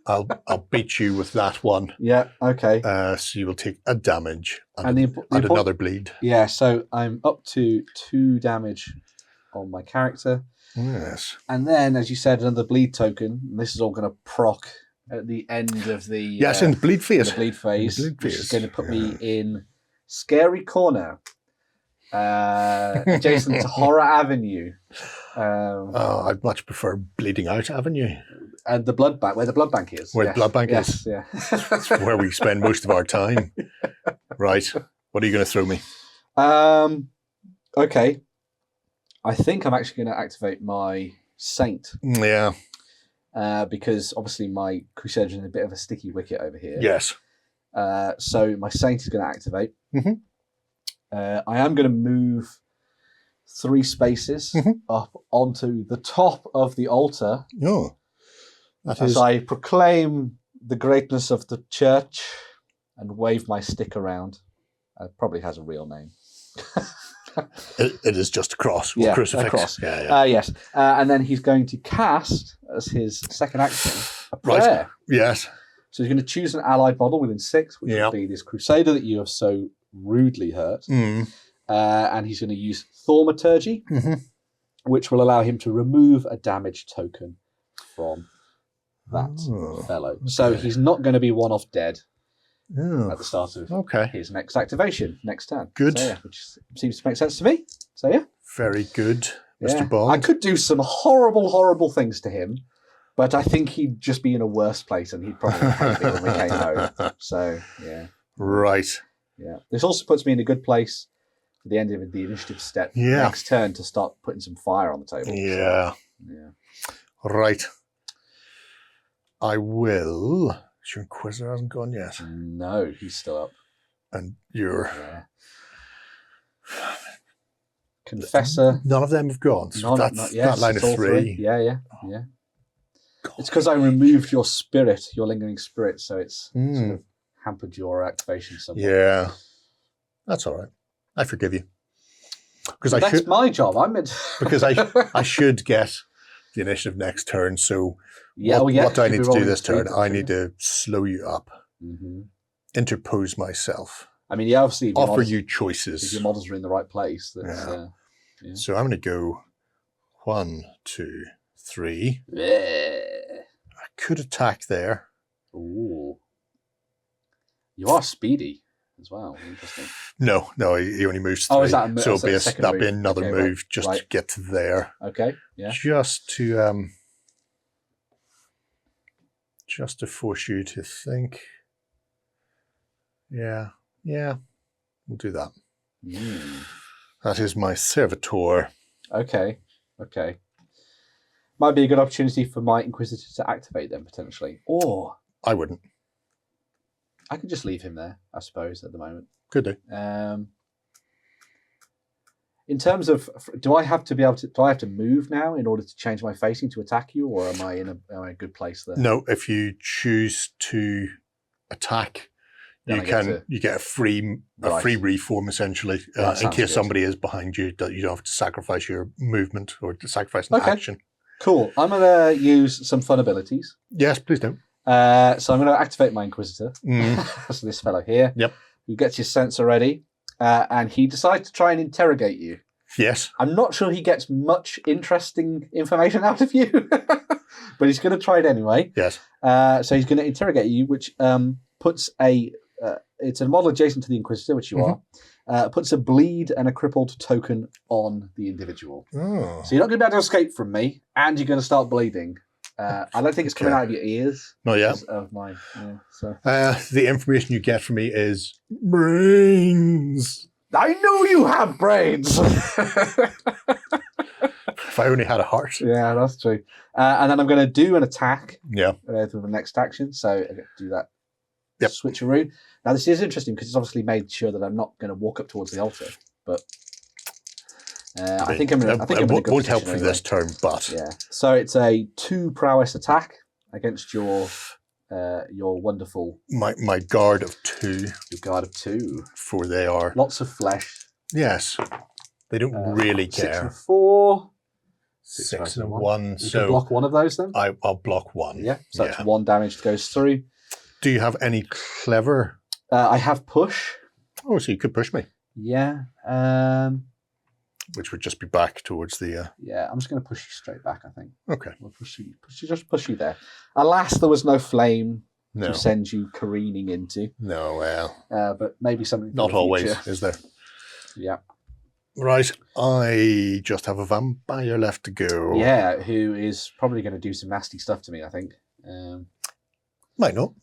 I'll beat you with that one. Yeah, okay. So you will take a damage and, And another bleed. Yeah, so I'm up to 2 damage on my character. Yes. And then, as you said, another bleed token. And this is all going to proc at the end of the... Yes, in the bleed phase. The bleed phase. The bleed Which phase. is going to put me in Scary Corner. Adjacent to Horror Avenue. I'd much prefer Bleeding Out Avenue. And the blood bank, where the blood bank is. Where the blood bank is. Yeah. That's where we spend most of our time. Right. What are you going to throw me? Okay. I think I'm actually going to activate my Saint. Yeah. Because obviously my Crusader's in a bit of a sticky wicket over here. Yes. So my Saint is going to activate. Mm-hmm. I am going to move 3 spaces up onto the top of the altar. Oh. As I proclaim the greatness of the church and wave my stick around. It probably has a real name. It is just a cross. Yeah, crucifix. a cross. Yeah. Yes. And then he's going to cast, as his second action, a prayer. Right. Yes. So he's going to choose an allied model within 6, which will be this Crusader that you have so rudely hurt. Mm. And he's going to use Thaumaturgy, which will allow him to remove a damage token from that fellow. Okay. So he's not going to be one off dead at the start of his next activation, next turn. Good. So, yeah, which seems to make sense to me. So yeah. Very good, Mr. Bond. I could do some horrible, horrible things to him, but I think he'd just be in a worse place and he'd probably hate me when we came home. So yeah. Right. Yeah. This also puts me in a good place for the end of the initiative step next turn to start putting some fire on the table. Yeah. So, yeah. Right. I will. Your Inquisitor hasn't gone yet. No, he's still up. And your Confessor. None of them have gone. So not yet. That line of 3. Yeah. God. It's because I removed your spirit, your lingering spirit, so it's sort of hampered your activation somewhat. Yeah. That's all right. I forgive you. Because that's my job. Because I should get the initiative next turn, so what do I need to do this turn? I need to slow you up, interpose myself. I mean, obviously offer you choices. If your models are in the right place. So I'm going to go 1, 2, 3. I could attack there. Ooh. You are speedy as well. Interesting. No, he only moves 3. Oh, is that so that'll be another move just to get to there. Okay, yeah. Just to force you to think. Yeah, we'll do that. That is my servitor. Okay. Might be a good opportunity for my Inquisitor to activate them potentially. Or I wouldn't. I could just leave him there, I suppose, at the moment. Could do. In terms of, do I have to move now in order to change my facing to attack you, or am I in a good place there? No, if you choose to attack, you get a free reform essentially in case somebody is behind you. That you don't have to sacrifice your movement or to sacrifice an action. Cool. I'm going to use some fun abilities. Yes, please do. So I'm going to activate my Inquisitor. So this fellow here. Yep. Who gets his sensor ready, and he decides to try and interrogate you. Yes. I'm not sure he gets much interesting information out of you, but he's going to try it anyway. Yes. So he's going to interrogate you, which puts it's a model adjacent to the Inquisitor, which you are, puts a bleed and a crippled token on the individual. Oh. So you're not going to be able to escape from me, and you're going to start bleeding. I don't think it's coming out of your ears. Not yet. Of my, the information you get from me is brains. I know you have brains. If I only had a heart. Yeah, that's true. And then I'm going to do an attack. Yeah. For the next action. So I get to do that. Yep. Switcheroo. Now this is interesting because it's obviously made sure that I'm not going to walk up towards the altar, but I think I'm in a good won't help position for anyway. this turn, but Yeah. So it's a 2 prowess attack against your wonderful my guard of 2, your guard of 2. for they are Lots of flesh. yes, they don't really 6 care. and 4. 6 and 1. You So can block one of those then. I'll block 1. Yeah. So that's 1 damage that goes through. Do you have any clever? I have push. Oh, so you could push me, Yeah. which would just be back towards the. Yeah. I'm just going to push you straight back. I think. Okay. We'll just push you there. Alas, there was no flame No. to send you careening into. No. Well, But maybe something. For not the always, future. is there? Yeah. Right. I just have a vampire left to go. Yeah. Who is probably going to do some nasty stuff to me? I think. Might not.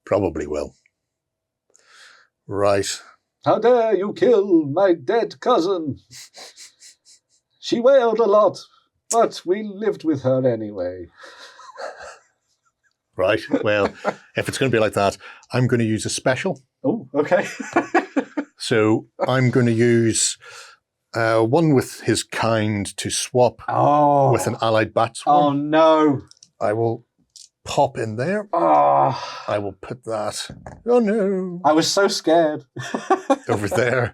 Probably will. Right. How dare you kill my dead cousin? She wailed a lot, but we lived with her anyway. Right. Well, if it's going to be like that, I'm going to use a special. Oh, okay. So I'm going to use one with his kind to swap with an allied bat swarm. Oh, no. I will pop in there. Oh, I will put that. Oh no! I was so scared. Over there.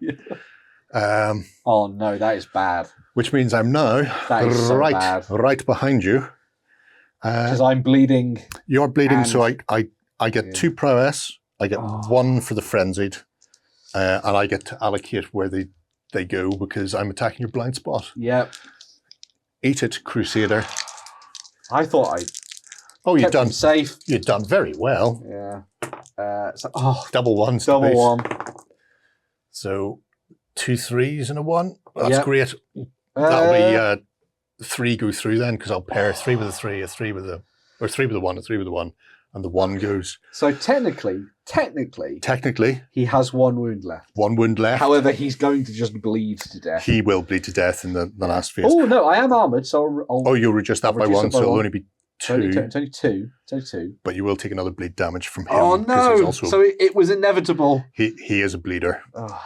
Oh, no, that is bad. Which means I'm now That is so bad. right behind you. Because I'm bleeding. You're bleeding, And- so I get 2 prowess. I get 1 for the frenzied, and I get to allocate where they go because I'm attacking your blind spot. Yep. Eat it, Crusader. I thought I Oh, you've kept him done. safe. You've done very well. Yeah. Double ones. Double please. 1. So 2 3s and a 1. That's Yep. great. That'll be 3 go through then because I'll pair 3 with a 3, a 3 with a, or 3 with a 1, a 3 with a 1, and the 1 goes. So technically, Technically, he has 1 wound left. 1 wound left. However, he's going to just bleed to death. He will bleed to death in the last phase. Oh, no, I am armoured, so I'll You'll reduce that I'll by reduce 1, it by so it'll 1. only be It's only 2. It's only 2. It's only 2. But you will take another bleed damage from him. Oh, 'cause he's no. also, So it was inevitable. he is a bleeder. Oh,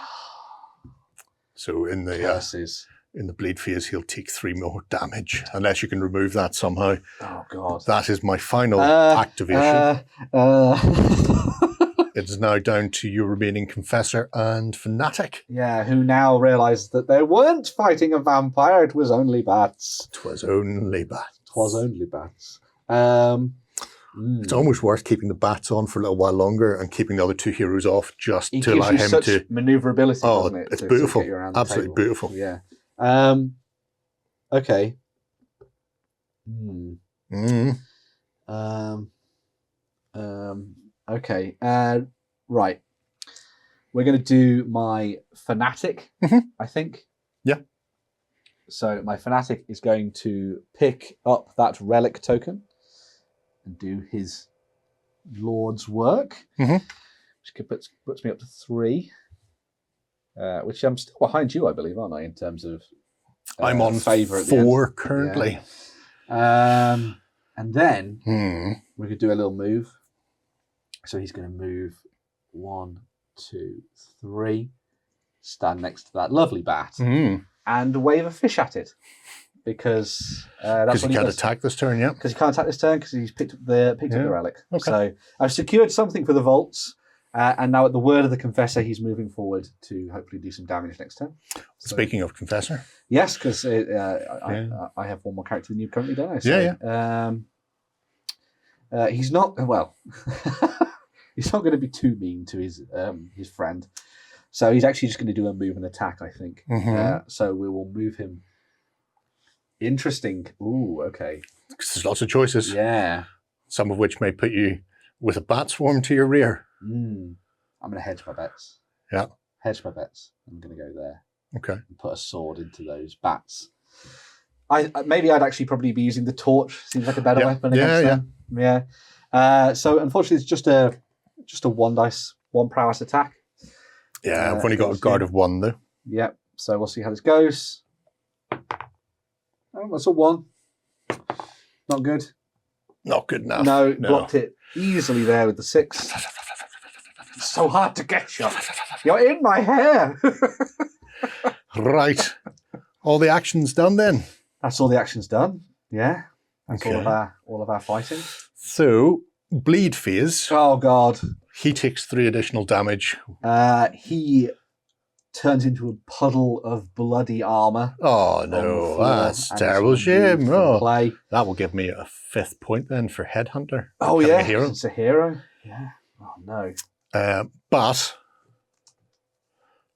So in the curses. in the bleed phase, he'll take 3 more damage unless you can remove that somehow. Oh, God. That is my final activation. It's now down to your remaining Confessor and Fanatic. Yeah, who now realise that they weren't fighting a vampire, it was only bats. 'Twas only bats. Twas only bats. It's almost worth keeping the bats on for a little while longer and keeping the other 2 heroes off just It to gives allow you him such to. manoeuvrability, Oh, doesn't it? it's to beautiful. get you around the Absolutely table. beautiful. Yeah. Okay. Okay. Right. We're going to do my Fanatic, I think. Yeah. So my Fanatic is going to pick up that relic token and do his Lord's work, which puts me up to 3, which I'm still behind you, I believe, aren't I, in terms of I'm on favour at the 4 currently. and then we could do a little move. So he's going to move 1, 2, 3, stand next to that lovely bat, and wave a fish at it. Because that's what he can't does. attack this turn, yeah. Because he can't attack this turn because he's picked up the relic. Okay. So I've secured something for the vaults, and now at the word of the Confessor, he's moving forward to hopefully do some damage next turn. So, Speaking of Confessor. yes, because I have one more character than you currently, don't I? So, he's not he's not going to be too mean to his friend, so he's actually just going to do a move and attack, I think. So we will move him. Interesting. Ooh, okay. Because there's lots of choices. Yeah. Some of which may put you with a bat swarm to your rear. I'm going to hedge my bets. Yeah. Hedge my bets. I'm going to go there. Okay. And put a sword into those bats. Maybe I'd actually probably be using the torch. Seems like a better weapon against them. Yeah. So unfortunately, it's just a 1 dice, 1 prowess attack. Yeah, I've only got a guard of 1 though. Yep. So we'll see how this goes. Oh, that's a 1. Not good. Not good enough. No, blocked it easily there with the 6. It's so hard to get you. You're in my hair. Right. All the action's done then. That's all the action's done. Yeah. That's Okay. all of our fighting. So, bleed phase. Oh God. He takes 3 additional damage. He turns into a puddle of bloody armor. Oh on the no, floor that's and terrible is removed shame. from Oh, play. that will give me a 5th point then for Headhunter. Oh Becoming yeah, a hero. it's a hero. Yeah. Oh no. But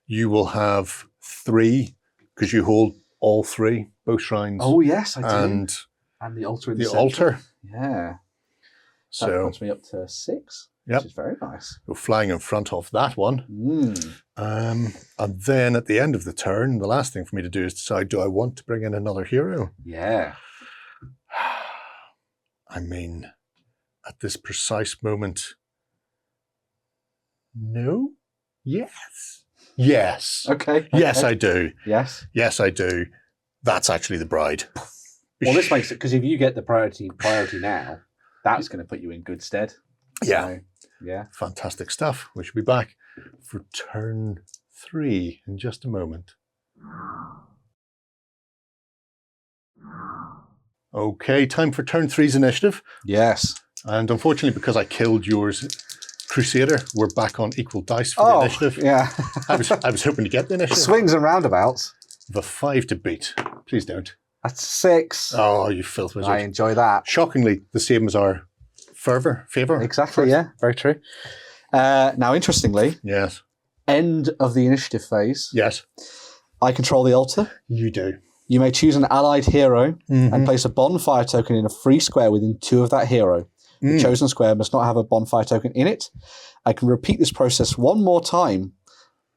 you will have 3 because you hold all 3, both shrines. Oh yes, I do. And the altar in the the centre. altar. Yeah. That So puts me up to 6. Yep. Which is very nice. you're flying in front of that one. Mm. And then at the end of the turn, the last thing for me to do is decide, do I want to bring in another hero? Yeah. I mean, at this precise moment, no? Yes. Yes. Okay. Yes, I do. Yes. Yes, I do. That's actually the bride. Well, this makes it because if you get the priority now, that's going to put you in good stead. Yeah. So, yeah. Fantastic stuff. We should be back for turn 3 in just a moment. Okay, time for turn 3's initiative. Yes. And unfortunately, because I killed yours Crusader, we're back on equal dice for the initiative. Yeah. I was hoping to get the initiative. Swings and roundabouts. The 5 to beat. Please don't. That's 6. Oh, you filth wizard. I enjoy that. Shockingly, the same as our favor. Exactly, yeah. Very true. Now, interestingly, Yes. end of the initiative phase, Yes. I control the altar. You do. You may choose an allied hero Mhm. and place a bonfire token in a free square within 2 of that hero. The chosen square must not have a bonfire token in it. I can repeat this process one more time,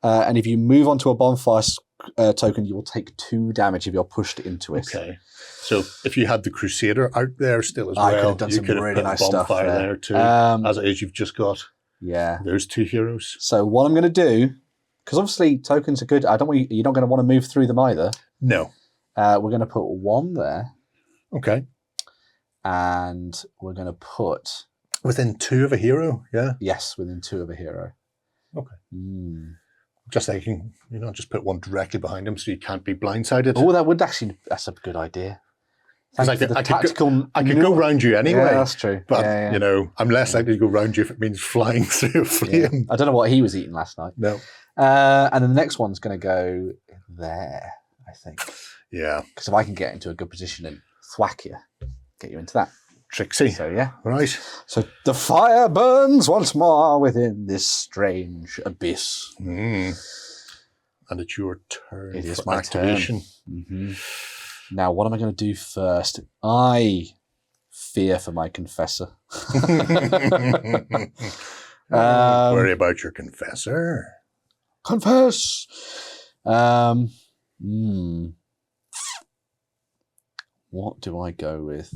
and if you move onto a bonfire token, you will take 2 damage if you're pushed into it. Okay. So if you had the Crusader out there still as well, I could have done you some could have really put nice a stuff bonfire there. there too. As it is, you've just got Yeah. those 2 heroes. So what I'm going to do, because obviously tokens are good. I don't want you're not going to want to move through them either. No. We're going to put 1 there, Okay. and we're going to put Within 2 of a hero, yeah. yes within 2 of a hero. Okay. Mm. Just thinking, just put 1 directly behind him so you can't be blindsided. Oh, that's a good idea. 'Cause Thank you for the I tactical. could go round you anyway. Yeah, that's true. But, Yeah. I'm less likely to go round you if it means flying through a flame. I don't know what he was eating last night. No. And then the next one's going to go there, I think. Yeah. Because if I can get into a good position and thwack you, get you into that. Tricksy. So, yeah. Right. So the fire burns once more within this strange abyss. And it's your turn It is for my activation. turn. Now, what am I going to do first? I fear for my confessor. Worry about your confessor. Confess! What do I go with?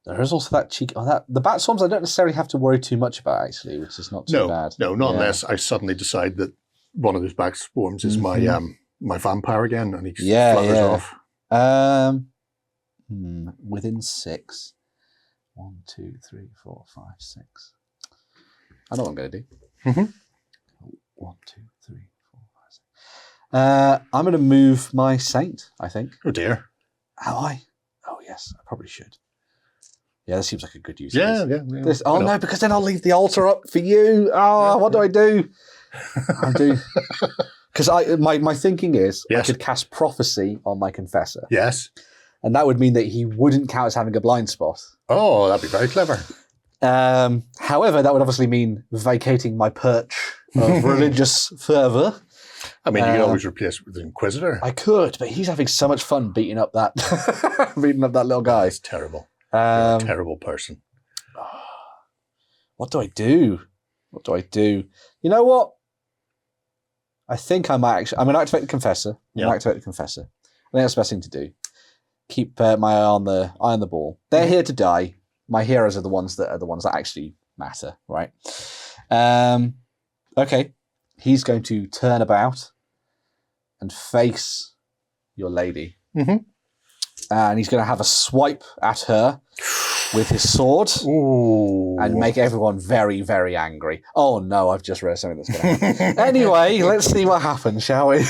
There is also that cheek. The bat swarms I don't necessarily have to worry too much about, actually, which is not too bad. No, not unless I suddenly decide that one of those back swarms is my my vampire again, and he flutters off. Within 6. 1, 2, 3, 4, 5, 6. I know what I'm going to do. 1, 2, 3, 4, 5, 6. I'm going to move my saint, I think. Oh dear. Am I? Oh yes, I probably should. Yeah, that seems like a good use. Yeah. No, because then I'll leave the altar up for you. Oh, what do I do? I do. Because my thinking is I could cast prophecy on my confessor. Yes. And that would mean that he wouldn't count as having a blind spot. Oh, that'd be very clever. However, that would obviously mean vacating my perch of religious fervour. I mean, you could always replace it with an Inquisitor. I could, but he's having so much fun beating up that little guy. It's terrible. You're a terrible person. What do I do? You know what? I think I'm going to activate the Confessor. I think that's the best thing to do. Keep my eye on the ball. They're here to die. My heroes are the ones that actually matter, right? Okay. He's going to turn about and face your lady. And he's going to have a swipe at her. with his sword Ooh. and make everyone very, very angry. Oh no, I've just read something that's going to happen. Anyway, let's see what happens, shall we?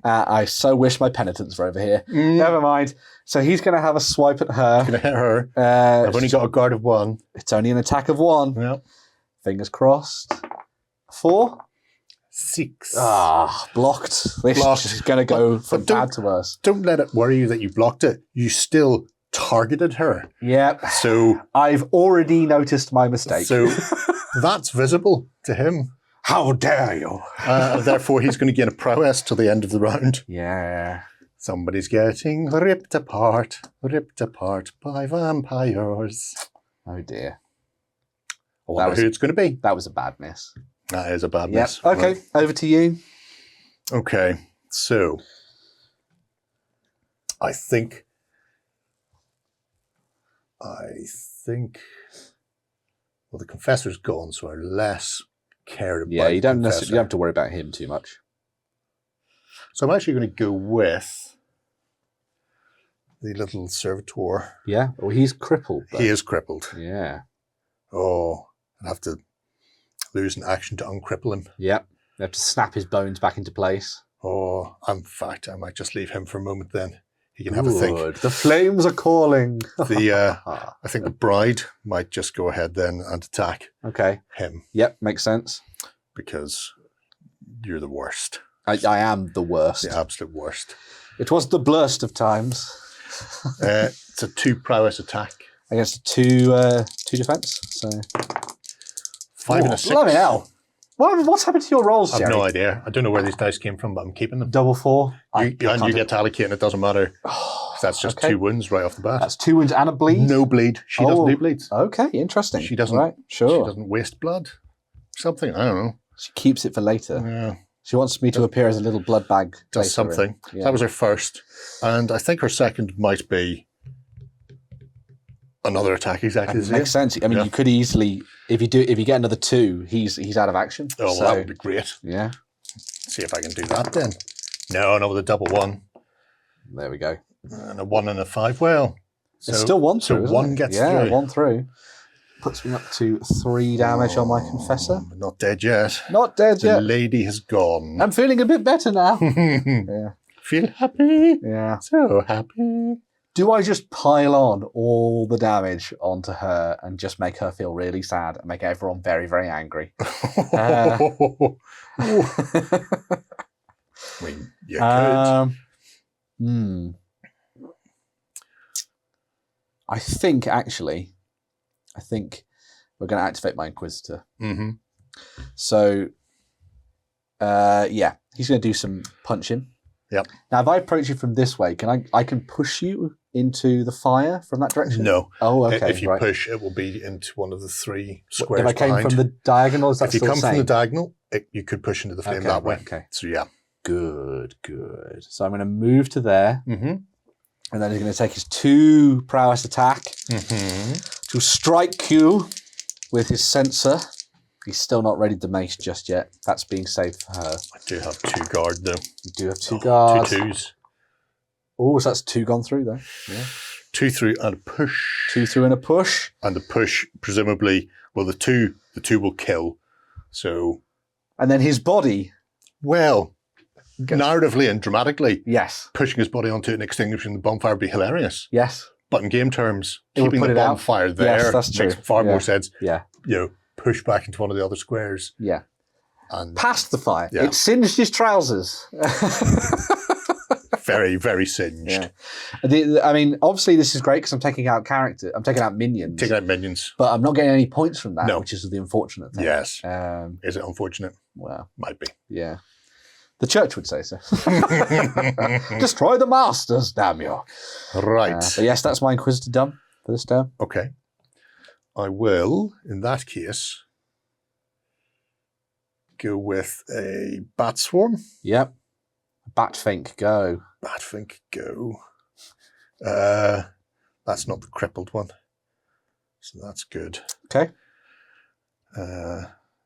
I so wish my penitents were over here. Never mind. So he's going to have a swipe at her. Going to hit her. I've only got a guard of 1. It's only an attack of 1. Yep. Fingers crossed. 4. 6. Blocked. This is going to go from bad to worse. Don't let it worry you that you blocked it. You still targeted her. Yep. So I've already noticed my mistake. So that's visible to him. How dare you? Therefore, he's going to gain a prowess till the end of the round. Yeah. Somebody's getting ripped apart by vampires. Oh dear. I wonder who it's going to be. That was a bad miss. That is a bad miss. Okay, right. Over to you. Okay, so I think, well, the Confessor's gone, so I'm less cared about. Yeah, you don't have to worry about him too much. So I'm actually going to go with the little servitor. Yeah, well, he's crippled. Though. He is crippled. Yeah. Oh, I'd have to lose an action to uncripple him. Yep. You have to snap his bones back into place. Oh, in fact, I might just leave him for a moment then. He can have a think. The flames are calling. I think the bride might just go ahead then and attack him. Yep, makes sense. Because you're the worst. I am the worst. The absolute worst. It was the blurst of times. It's a 2 prowess attack. Against 2 defense. So 5 and a 6. Bloody hell. What's happened to your rolls, Gerry? I have no idea. I don't know where these dice came from, but I'm keeping them. Double 4. You get to allocate and it doesn't matter. That's just 2 wounds right off the bat. That's 2 wounds and a bleed? No bleed. She doesn't do bleeds. Okay, interesting. She doesn't. Right, sure. She doesn't waste blood. Something. I don't know. She keeps it for later. Yeah. She wants me to appear as a little blood bag. Does something. Yeah. That was her first. And I think her second might be another attack exactly the same. Makes sense. I mean, you could easily, if you get another 2, he's out of action. Oh, well, that would be great. Yeah. See if I can do that then. No, with a double 1. There we go. And a 1 and a 5. Well, it's still 1 through. So 1 gets through. Yeah, 1 through. Puts me up to 3 damage on my Confessor. Not dead yet. Not dead yet. The lady has gone. I'm feeling a bit better now. Yeah. Feel happy. Yeah. So happy. Do I just pile on all the damage onto her and just make her feel really sad and make everyone very, very angry? I mean, you could. I think we're going to activate my Inquisitor. Mm-hmm. So, he's going to do some punching. Yep. Now, if I approach you from this way, I can push you into the fire from that direction? No. Oh, okay. If you push, it will be into one of the 3 squares. If I came from the diagonal, is that if you still come the same? from the diagonal, you could push into the flame that way. Okay. So yeah. Good. So I'm going to move to there. Mm-hmm. And then he's going to take his 2 prowess attack to strike you with his censer. He's still not ready to mace just yet. That's being saved for her. I do have 2 guard though. You do have 2 guards. 2 2s. Oh, so that's 2 gone through though. Yeah. 2 through and a push. 2 through and a push. And the push, presumably, well, the two will kill. So. And then his body. Well, narratively and dramatically. Yes. Pushing his body onto it and extinguishing the bonfire would be hilarious. Yes. But in game terms, It keeping the bonfire there yes, that's true. makes far more sense. Yeah. Push back into one of the other squares. Yeah. And past the fire. Yeah. It singed his trousers. Very, very singed. Yeah. I mean, obviously this is great because I'm taking out minions. Taking out minions. But I'm not getting any points from that, No. which is the unfortunate thing. Yes. Is it unfortunate? Well. Might be. Yeah. The church would say so. Destroy the masters, damn you. Right. But yes, that's my Inquisitor done for this turn. Okay. I will, in that case, go with a bat swarm. Yep. Batfink, go. Batfink, go. That's not the crippled one. So that's good. Okay.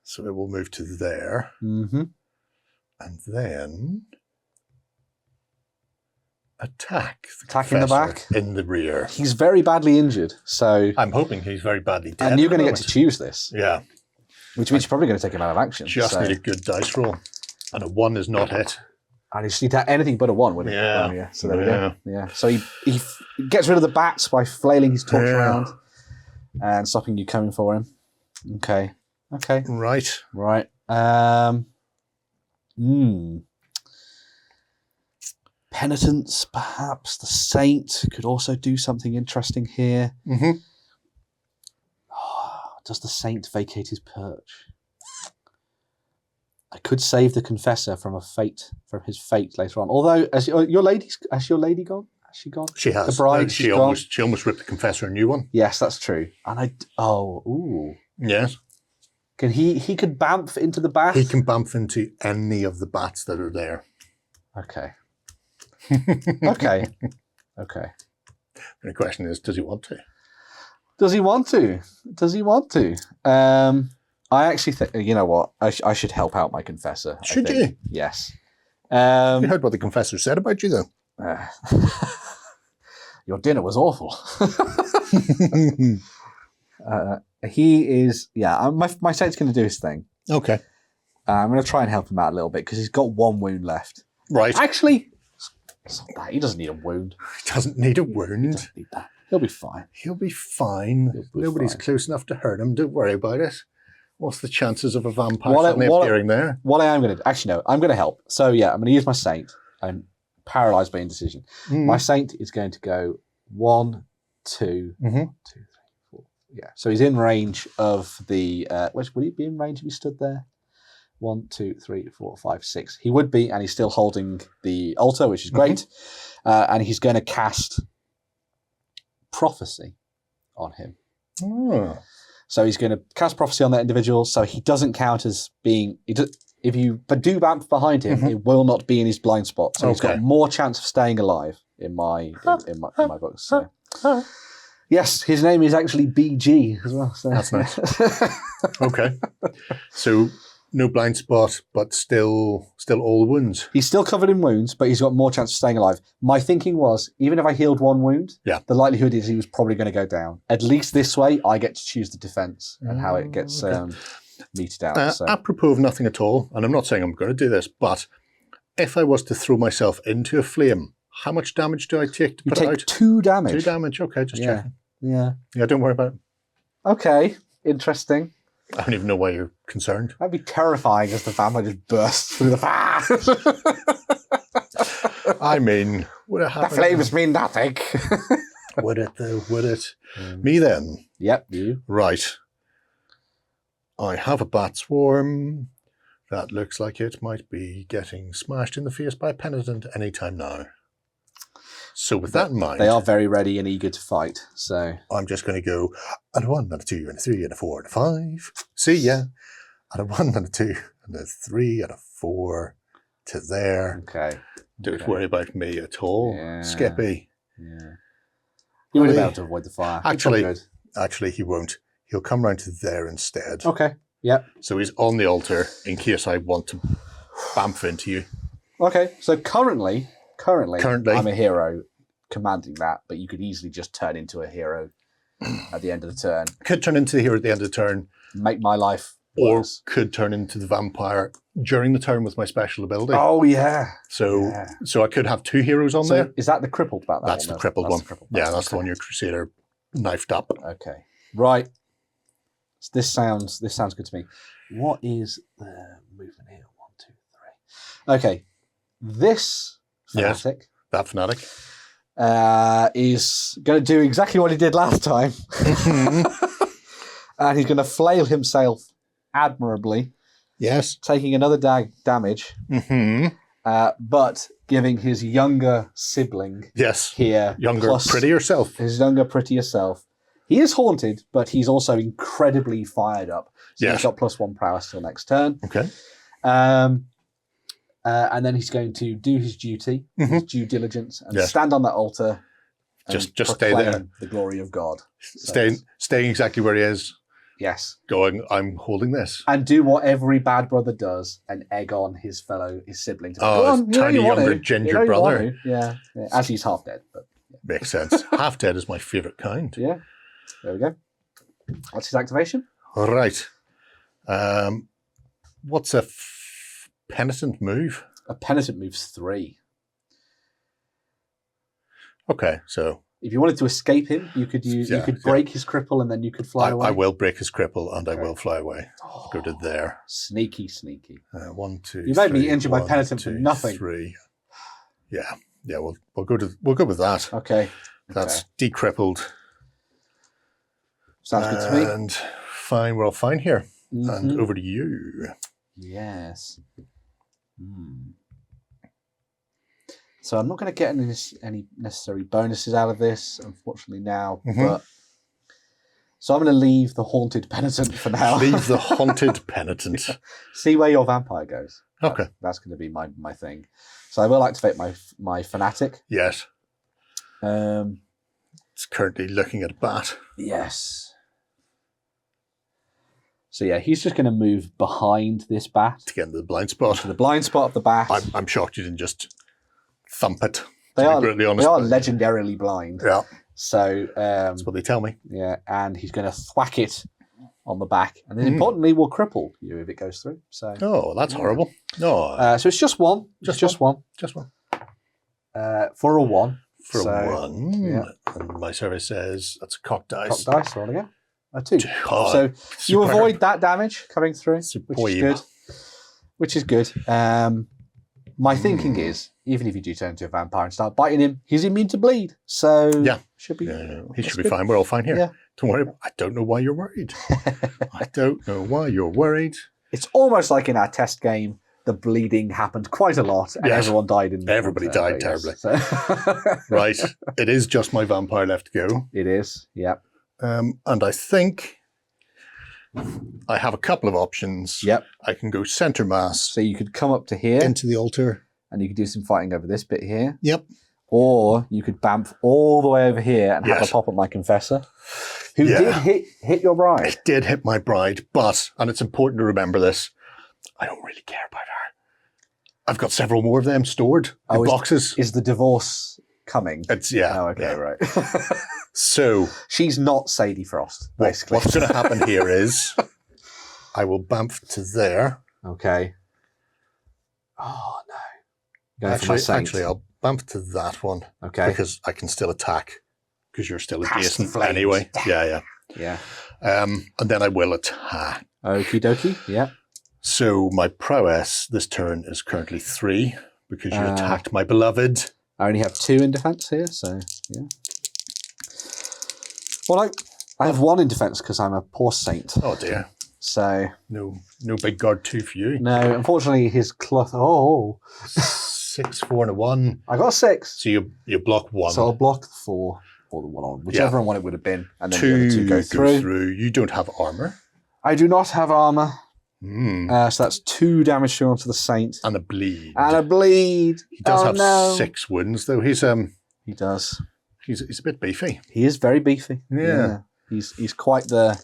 So it will move to there. Mm-hmm. And then attack Attacking the back? in the rear. He's very badly injured, so... I'm hoping he's very badly dead. And you're going to get to choose this. Yeah. Which means you're probably going to take him out of action. Just need a good dice roll. And a 1 is not hit. And you just need to have anything but a 1, wouldn't Yeah. it? Oh, yeah. So there we go. Yeah. So he gets rid of the bats by flailing his torch around and stopping you coming for him. Okay. Right. Penitence, perhaps. The saint could also do something interesting here. Mm-hmm. Does the saint vacate his perch? I could save the confessor from his fate later on. Although, has your lady gone? Has she gone? She has. The bride. She almost ripped the confessor a new one. Yes, that's true. And Yes. Can he could bamf into the bat? He can bump into any of the bats that are there. Okay. The question is, does he want to? Does he want to? I actually think, you know what? I should help out my confessor. Should you? Yes. You heard what the confessor said about you, though. Your dinner was awful. He is, my saint's going to do his thing. Okay. I'm going to try and help him out a little bit because he's got 1 wound left. Right. Actually, it's not that. He doesn't need a wound. He doesn't need a wound. He doesn't need that. He'll be fine. He'll be fine. Nobody's close enough to hurt him. Don't worry about it. What's the chances of a vampire suddenly appearing there? What I am going to do, actually, no, I'm going to help. So, yeah, I'm going to use my saint. I'm paralyzed by indecision. My saint is going to go 1, 2, 2, 3, 4. Yeah. So he's in range of the. Would he be in range if he stood there? 1, 2, 3, 4, 5, 6. He would be, and he's still holding the altar, which is great. And he's going to cast prophecy on him. Oh. So he's going to cast prophecy on that individual, so he doesn't count as being. If you do bump behind him, it will not be in his blind spot. So he's got more chance of staying alive in my books. So. Yes, his name is actually BG as well. So. That's nice. Okay, so no blind spot, but still all wounds. He's still covered in wounds, but he's got more chance of staying alive. My thinking was, even if I healed 1 wound, the likelihood is he was probably going to go down. At least this way, I get to choose the defense and how it gets meted out. So. Apropos of nothing at all, and I'm not saying I'm going to do this, but if I was to throw myself into a flame, how much damage do I take to put it out? You take 2 damage. 2 damage, okay, just checking. Yeah, don't worry about it. Okay, interesting. I don't even know why you're concerned. That'd be terrifying as the vampire just bursts through the I mean, would it happen? The flames mean nothing. Would it, though? Would it? Me, then? Yep, you. Right. I have a bat swarm. That looks like it might be getting smashed in the face by a penitent any time now. So with that in mind... They are very ready and eager to fight, so... I'm just going to go and a 1, and a 2, and a 3, and a 4, and a 5. See ya. And a 1, and a 2, and a 3, and a 4 to there. Okay. Don't worry about me at all, Skippy. Yeah. You wouldn't be able to avoid the fire. Actually, he won't. He'll come round to there instead. Okay. Yep. So he's on the altar in case I want to bamf into you. Okay. So currently, I'm a hero commanding that, but you could easily just turn into a hero at the end of the turn. Could turn into the hero at the end of the turn. Make my life worse. Or could turn into the vampire during the turn with my special ability. Oh, yeah. So I could have 2 heroes on there. Is that the crippled bat? That's the crippled one. That's the one your Crusader knifed up. Okay. Right. This sounds good to me. What is the movement here? 1, 2, 3. Okay. This fanatic. Yes, that fanatic. Is going to do exactly what he did last time. And he's going to flail himself admirably. Yes. Taking another damage. But giving his younger sibling here prettier self. His younger, prettier self. He is haunted, but he's also incredibly fired up. So he's got +1 prowess till next turn. Okay. And then he's going to do his duty, his due diligence, and stand on that altar. And just stay there. The glory of God. Staying exactly where he is. Yes. going, I'm holding this. And do what every bad brother does and egg on his sibling. To Oh, go his on, you know tiny you want younger to. ginger You know you want brother. to. Yeah. As he's half dead. But Makes sense. Half dead is my favourite kind. yeah. There we go. That's his activation. All right. What's a penitent move? A penitent moves 3. Okay, so If you wanted to escape him, you could break his cripple and then you could fly away. I will break his cripple and I will fly away. I'll go to there. Sneaky. 1, 2. You made me 3, injure my 1, penitent 2, for nothing. 3. Yeah. We'll go with that. Okay. That's decrippled. Sounds good to me. And fine. We're all fine here. And over to you. Yes. So I'm not going to get any necessary bonuses out of this, unfortunately, now. But so I'm going to leave the haunted penitent for now. Leave the haunted penitent. See where your vampire goes. Okay. That's going to be my thing. So I will activate my fanatic. Yes. It's currently looking at a bat. Yes. So yeah, he's just going to move behind this bat to get into the blind spot. To the blind spot of the bat. I'm shocked you didn't just thump it. They are honest. legendarily blind. Yeah. So that's what they tell me. Yeah, and he's going to thwack it on the back, and then importantly, will cripple you if it goes through. So. Oh, that's horrible. No. So it's just one. Just one. Just one. For a 1. For a 1. Yeah. And my survey says that's a cocked dice. Cocked dice. Roll again. A 2. Oh, so you avoid that damage coming through, which is good. Which is good. My thinking is, even if you do turn into a vampire and start biting him, he's immune to bleed. So should be. He should be fine. We're all fine here. Yeah. Don't worry. I don't know why you're worried. I don't know why you're worried. It's almost like in our test game, the bleeding happened quite a lot, and everyone died. Everybody died terribly. So. Right. It is just my vampire left to go. It is. Yeah. And I think I have a couple of options. Yep. I can go center mass. So you could come up to here. Into the altar. And you could do some fighting over this bit here. Yep. Or you could bamf all the way over here and have a pop at my confessor. Who did hit your bride. It did hit my bride, but, and it's important to remember this, I don't really care about her. I've got several more of them stored in boxes. Is the divorce coming? It's, Oh, okay, right. So. She's not Sadie Frost, basically. What's going to happen here is I will bamf to there. Okay. Oh, no. Actually, I'll bump to that one. Okay. Because I can still attack. Because you're still adjacent anyway. Yeah. And then I will attack. Okie dokie. Yeah. So my prowess this turn is currently 3 because you attacked my beloved. I only have 2 in defense here, so yeah. Well, I have 1 in defense because I'm a poor saint. Oh dear. So no big guard 2 for you. No, unfortunately his cloth. 6, 4, and a 1. I got a 6. So you block 1. So I'll block the 4 or the 1 on, whichever one it would have been, and then the other 2 go through. You don't have armor. I do not have armor. So that's 2 damage through onto the saint and a bleed. He does have 6 wounds though. He does. He's a bit beefy. He is very beefy. Yeah. He's quite the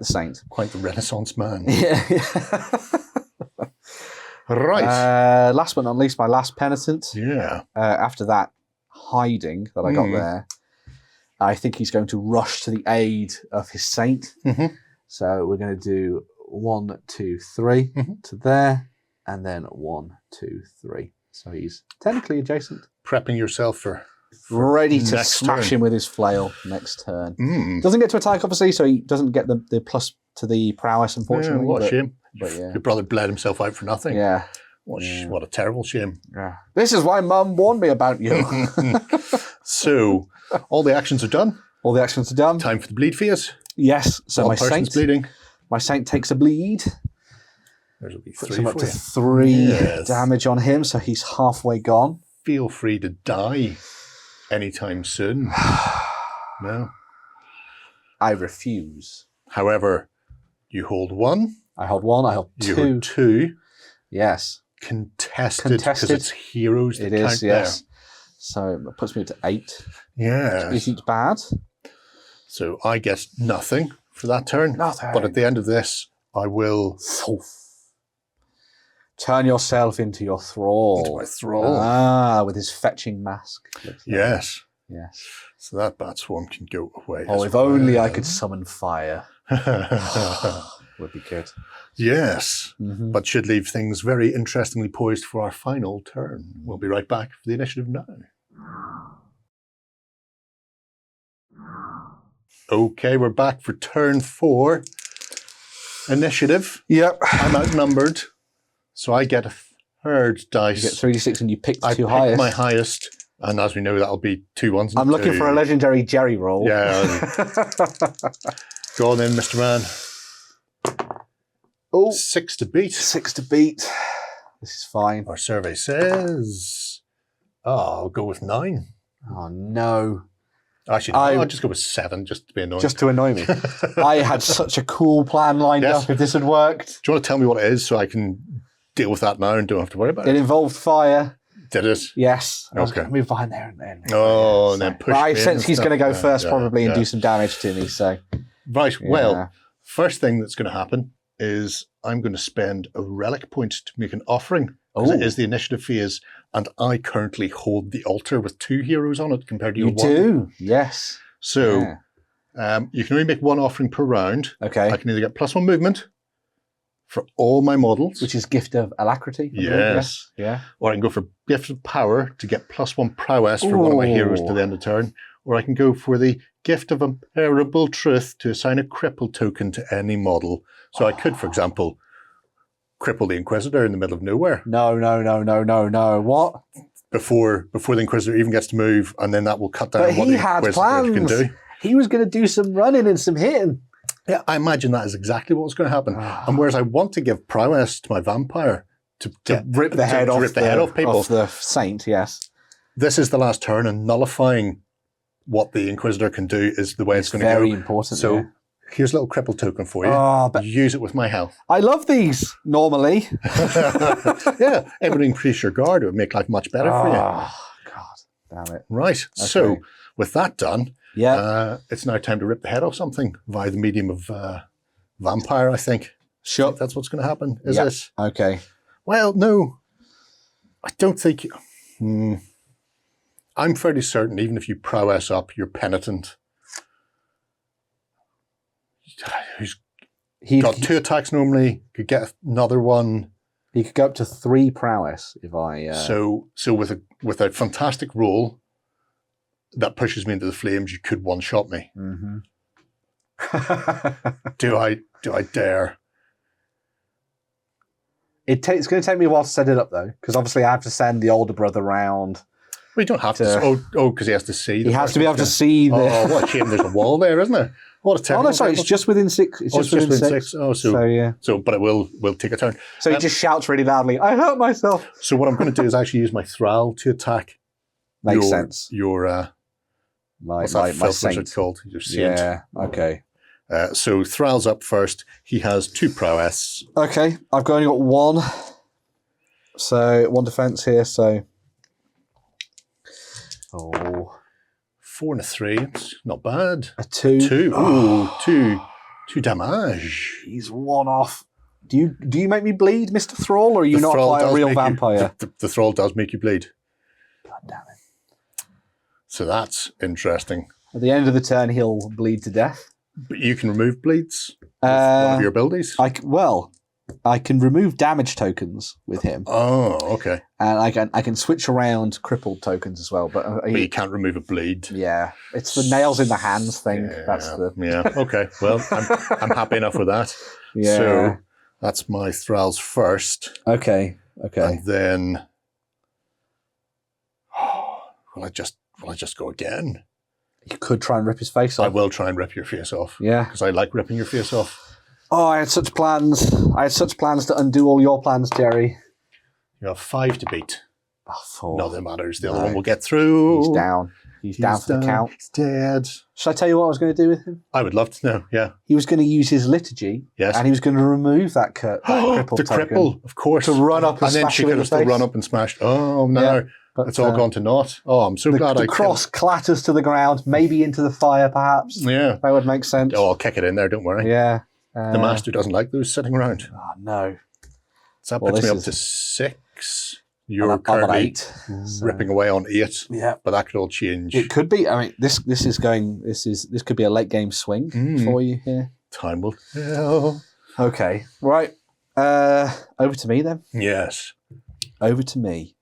saint. Quite the Renaissance man. Yeah. Right. Last but not least, my last penitent. Yeah. After that hiding that I got there, I think he's going to rush to the aid of his saint. So we're going to do 1, 2, 3 to there, and then 1, 2, 3. So he's technically adjacent. Prepping yourself for ready to smash him with his flail next turn. Doesn't get to attack, obviously, so he doesn't get the plus to the prowess, unfortunately. Yeah, what a shame. But yeah. Your brother bled himself out for nothing. Yeah. What a terrible shame. Yeah. This is why Mum warned me about you. So, all the actions are done. All the actions are done. Time for the bleed phase. Yes. So my saint's bleeding. My saint takes a bleed. There'll be 3 puts him up to 3 damage on him, so he's halfway gone. Feel free to die anytime soon. No. I refuse. However, you hold 1. I hold 1. I hold 2. You hold 2. Yes. Contested because it's heroes that it count is, yes. So it puts me up to 8. Yeah. Which isn't bad. So I get nothing for that turn. Nothing. But at the end of this, I will turn yourself into your thrall. into my thrall. With his fetching mask. Yes. Yes. So that bat swarm can go away. Oh, if only I could summon fire. Would be good. Yes. But should leave things very interestingly poised for our final turn. We'll be right back for the initiative now. Okay, we're back for turn 4. Initiative. Yep. I'm outnumbered, so I get a third dice. You get 3d6 and you pick the I two pick highest. my highest, and as we know, that'll be 2 ones. And I'm looking for a legendary Gerry roll. Yeah. Go on then, Mr. Man. Oh, 6 to beat. 6 to beat. This is fine. Our survey says, I'll go with 9. Oh, no. Actually, no, I'll just go with 7, just to be annoying. Just to annoy me. I had such a cool plan lined up if this had worked. Do you want to tell me what it is so I can deal with that now and don't have to worry about it? It involved fire. Did it? Yes. I was Okay. going to move behind there and then. And then push. But I me sense in he's and going to go stuff. first probably and do some damage to me. So. Right. Well, Yeah. first thing that's going to happen is I'm going to spend a relic point to make an offering. Because it is the initiative phase, and I currently hold the altar with 2 heroes on it compared to your You 1. do? Yes. So you can only make 1 offering per round. Okay. I can either get +1 movement for all my models. Which is Gift of Alacrity. I believe, Yes. Yeah. Or I can go for Gift of Power to get +1 prowess for one of my heroes to the end of turn. Or I can go for the Gift of Unbearable Truth to assign a cripple token to any model. So I could, for example, cripple the Inquisitor in the middle of nowhere. No. What? Before the Inquisitor even gets to move, and then that will cut down But what he the had Inquisitor can plans. do. He was going to do some running and some hitting. Yeah, I imagine that is exactly what's going to happen. And whereas I want to give prowess to my vampire to Rip the head off people, off the saint, yes. this is the last turn, and nullifying what the Inquisitor can do is the way it's going to go. Very important. So yeah. here's a little cripple token for you. But Use it with my health. I love these normally. Yeah, it would increase your guard. It would make life much better for you. God damn it. Right. Okay. So with that done, Yeah. it's now time to rip the head off something via the medium of vampire, I think. Sure. That's what's going to happen, is Yep. it? Okay. Well, no. I don't think... I'm fairly certain, even if you prowess up, you're penitent. He's got 2 attacks normally, could get another one. He could go up to 3 prowess if I... So with a fantastic roll that pushes me into the flames, you could one-shot me. Mm-hmm. Do I dare? It's going to take me a while to set it up, though, because obviously I have to send the older brother round. Well, you don't have to. Because he has to see. He has to be able to see the... Oh, what a shame! There's a wall there, isn't there? What a terrible... Oh, no, sorry, it's just within 6. It's just within 6. Oh, so yeah. So, but it will take a turn. So he just shouts really loudly, I hurt myself. So what I'm going to do is actually use my thrall to attack. Makes sense. Your what's that filth wizard called? Your saint. Yeah, okay. So Thrall's up first. He has 2 prowess. Okay, I've only got 1. So 1 defense here, so... Oh. 4 and a 3. It's not bad. A 2. 2. Ooh, 2 damage. He's 1 off. Do you make me bleed, Mr. Thrall, or are you The not thrall quite a does real make you- vampire? the thrall does make you bleed. God damn it. So that's interesting. At the end of the turn, he'll bleed to death. But you can remove bleeds with one of your abilities. I can remove damage tokens with him, Oh, okay. and I can switch around crippled tokens as well. But But you can't remove a bleed. yeah, it's the nails in the hands thing. That's the Yeah, okay. Well, I'm happy enough with that. yeah. So that's my Thralls first. Okay. And then will I just go again? You could try and rip his face I off. will try and rip your face off. Yeah. Because I like ripping your face off. Oh, I had such plans. I had such plans to undo all your plans, Gerry. You have 5 to beat. Oh, 4. Nothing matters. The other one will get through. He's down. He's down for the count. He's dead. Should I tell you what I was going to do with him? I would love to know, yeah. He was going to use his liturgy, Yes. and he was going to remove that cripple The token. cripple, of course. To run up and then smash she him could in have the still face. run up and smashed. Oh, no. Yeah. But it's all gone to naught. Oh, I'm so glad the cross clatters to the ground, maybe into the fire, perhaps. Yeah. That would make sense. Oh, I'll kick it in there, don't worry. Yeah. The master doesn't like those sitting around. Oh, no. So that puts me up to 6. You're I'm at currently 8. ripping away on 8. Yeah. But that could all change. It could be. I mean, this could be a late game swing for you here. Time will tell. Okay. Right. Over to me then. Yes. Over to me.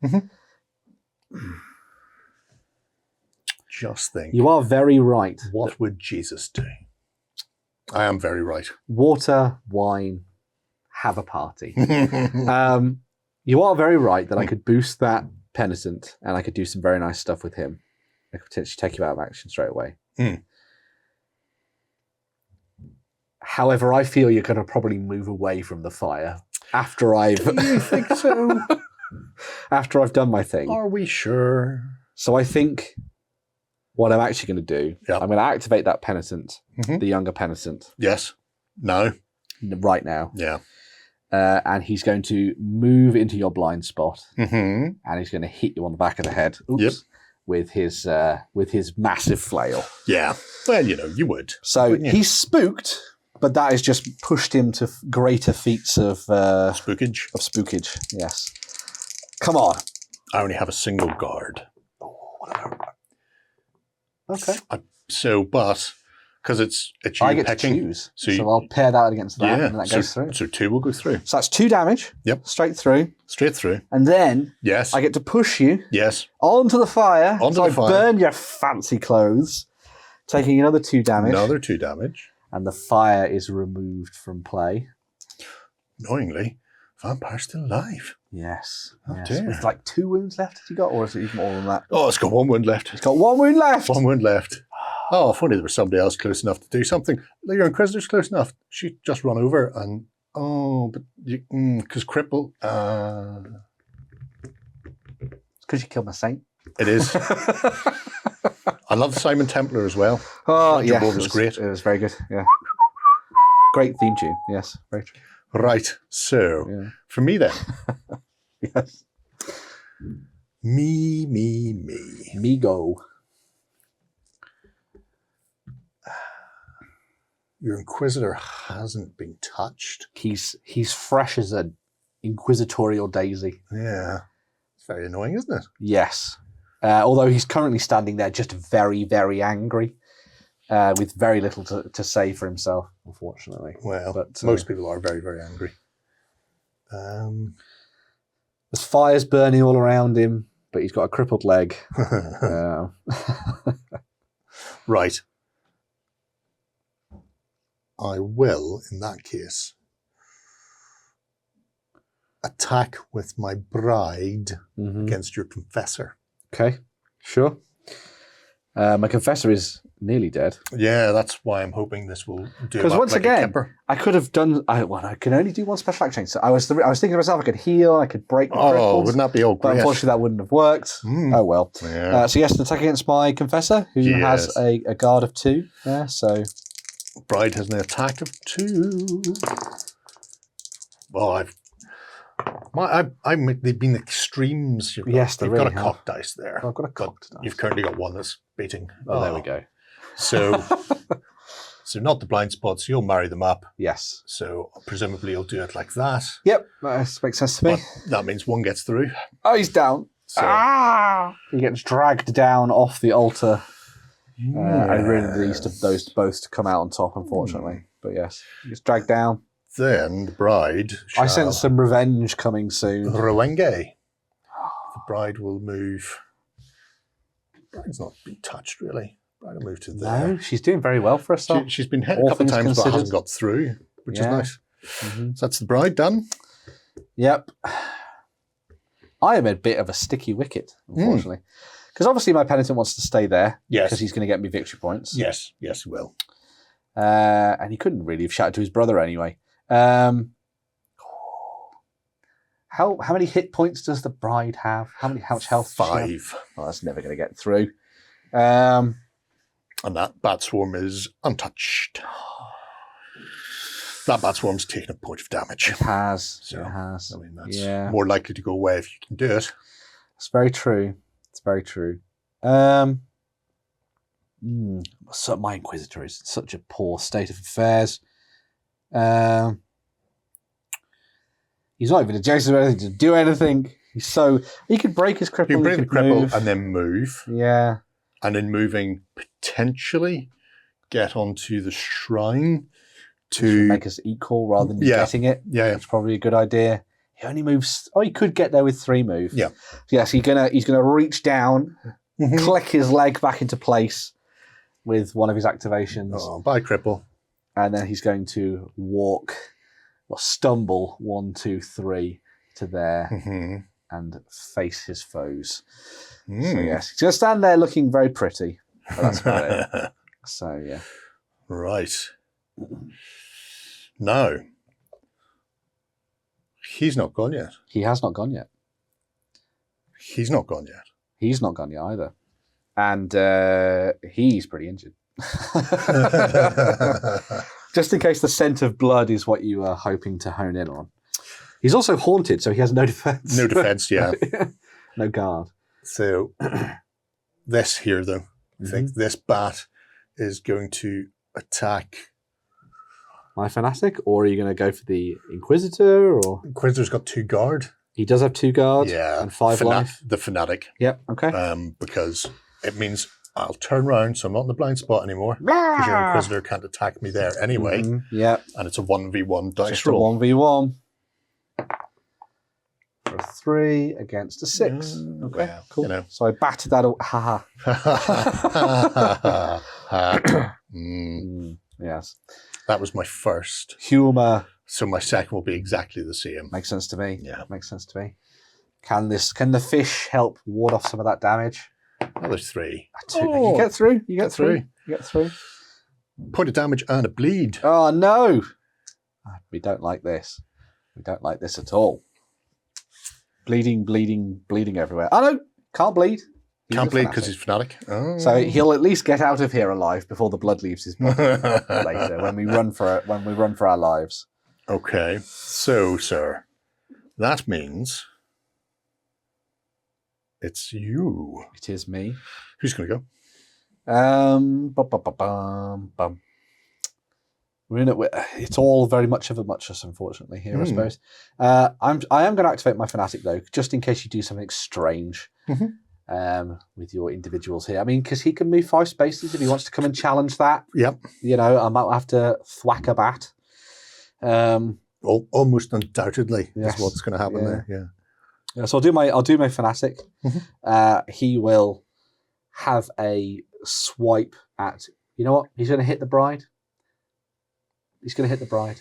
Just think. You are very right. What would Jesus do? I am very right. Water, wine, have a party. You are very right that I could boost that penitent and I could do some very nice stuff with him. I could potentially take you out of action straight away. However, I feel you're going to probably move away from the fire after I've... Do you think so? After I've done my thing. Are we sure? So I think what I'm actually going to do, I'm going to activate that penitent, the younger penitent. Yes. No. Right now. Yeah. And he's going to move into your blind spot, and he's going to hit you on the back of the head. With his massive flail. Yeah. Well, you would. So he's spooked, but that has just pushed him to greater feats of spookage. Of spookage. Yes. Come on. I only have a single guard. Oh, whatever. Okay. But because it's you I get picking, to choose. So I'll pair that against that, and that goes through. So 2 will go through. So that's 2 damage. Yep. Straight through. Straight through. And then I get to push you onto the fire. I burn your fancy clothes, taking another 2 damage. Another 2 damage. And the fire is removed from play. Annoyingly, vampire's still alive. Yes. Oh, dear. With like 2 wounds left, has he got? Or is it even more than that? Oh, it's got 1 wound left. It's got 1 wound left. 1 wound left. Oh, if only there was somebody else close enough to do something. Your Inquisitor's close enough. She just run over and... Oh, but... Because cripple... It's because you killed my saint. It is. I love Simon Templar as well. Oh, yeah. It was great. It was very good, yeah. Great theme tune, yes. Very true. Right, so, for me then. Yes. Me. Me go. Your Inquisitor hasn't been touched. He's fresh as an inquisitorial daisy. Yeah. It's very annoying, isn't it? Yes. Although he's currently standing there just very, very angry, with very little to say for himself, unfortunately. Well, but most people are very, very angry. There's fires burning all around him, but he's got a crippled leg. Right. I will, in that case, attack with my bride against your confessor. Okay, sure. My confessor is nearly dead. Yeah, that's why I'm hoping this will do. Because once again, I could have done. I can only do 1 special action. So I was thinking to myself, I could heal, I could break the cripples. Wouldn't that be all great? But unfortunately, that wouldn't have worked. Oh well. Yeah. So yes, an attack against my confessor, who has a guard of 2. Yeah, so bride has an attack of 2. Well, they've been extremes. You've got a cocked dice there. I've got a cocked dice. You've currently got 1 that's beating. Oh, there we go. So, so not the blind spots. You'll marry them up. Yes. So presumably you'll do it like that. Yep, that makes sense to me. But that means 1 gets through. Oh, he's down. So, he gets dragged down off the altar. I really need those both to come out on top, unfortunately. But yes, he gets dragged down. Then the bride. I sense some revenge coming soon. Rowenge. The bride will move. The bride's not been touched, really. The bride will move to there. No, she's doing very well for herself. She's been hit a couple of times, but hasn't got through, which is nice. So that's the bride done. Yep. I am a bit of a sticky wicket, unfortunately. Because obviously my penitent wants to stay there. Yes. Because he's going to get me victory points. Yes, he will. And he couldn't really have shouted to his brother anyway. How many hit points does the bride have? How much health? 5. Well, that's never going to get through. And that bat swarm is untouched. That bat swarm's taken a point of damage. It has. So, it has. I mean, that's more likely to go away if you can do it. It's very true. It's very true. So my Inquisitor is in such a poor state of affairs. He's not even adjacent to anything to do anything. He could break his cripple. You can break the cripple move. and then move. Yeah. And in moving, potentially get onto the shrine to make us equal rather than getting it. Yeah, That's probably a good idea. He only moves. Oh, he could get there with 3 move. Yeah. Yes, he's gonna reach down, click his leg back into place with one of his activations. Oh, bye cripple. And then he's going to stumble 1, 2, 3 to there and face his foes. So yes, he's going to stand there looking very pretty. But that's about it. So yeah. Right. Now, he's not gone yet. He has not gone yet. He's not gone yet. He's not gone yet either. And he's pretty injured. Just in case the scent of blood is what you are hoping to hone in on. He's also haunted, so he has no defense. No defense, yeah. No guard. So, this here, though, I think this bat is going to attack. My Fanatic? Or are you going to go for the Inquisitor? Or Inquisitor's got 2 guard. He does have 2 guard Yeah. and 5 life. The Fanatic. Yep, okay. Because it means I'll turn around, so I'm not in the blind spot anymore. Because your Inquisitor can't attack me there anyway. Yep. And it's a 1v1 dice Just roll. a 1v1. For a 3 against a 6. Okay, well, cool. you know. So I batted that. Yes. That was my first. Humour. So my second will be exactly the same. Makes sense to me. Yeah. Makes sense to me. Can the fish help ward off some of that damage? Oh, there's 3. You get through. You get through. You get through. Point of damage and a bleed. Oh no. We don't like this. We don't like this at all. Bleeding everywhere. Oh no, can't bleed. Can't bleed because he's Fanatic. Oh. So he'll at least get out of here alive before the blood leaves his body later when we run for our lives. Okay. So, sir, that means it's you. It is me. Who's going to go? We're in it. It's all very much of a muchness, unfortunately, here, I suppose. I am going to activate my Fanatic, though, just in case you do something strange with your individuals here. I mean, because he can move 5 spaces if he wants to come and challenge that. Yep. You know, I might have to thwack a bat. Almost undoubtedly Yes. is what's going to happen there. Yeah. Yeah, so I'll do my Fanatic. He will have a swipe at. You know what? He's going to hit the bride. He's going to hit the bride.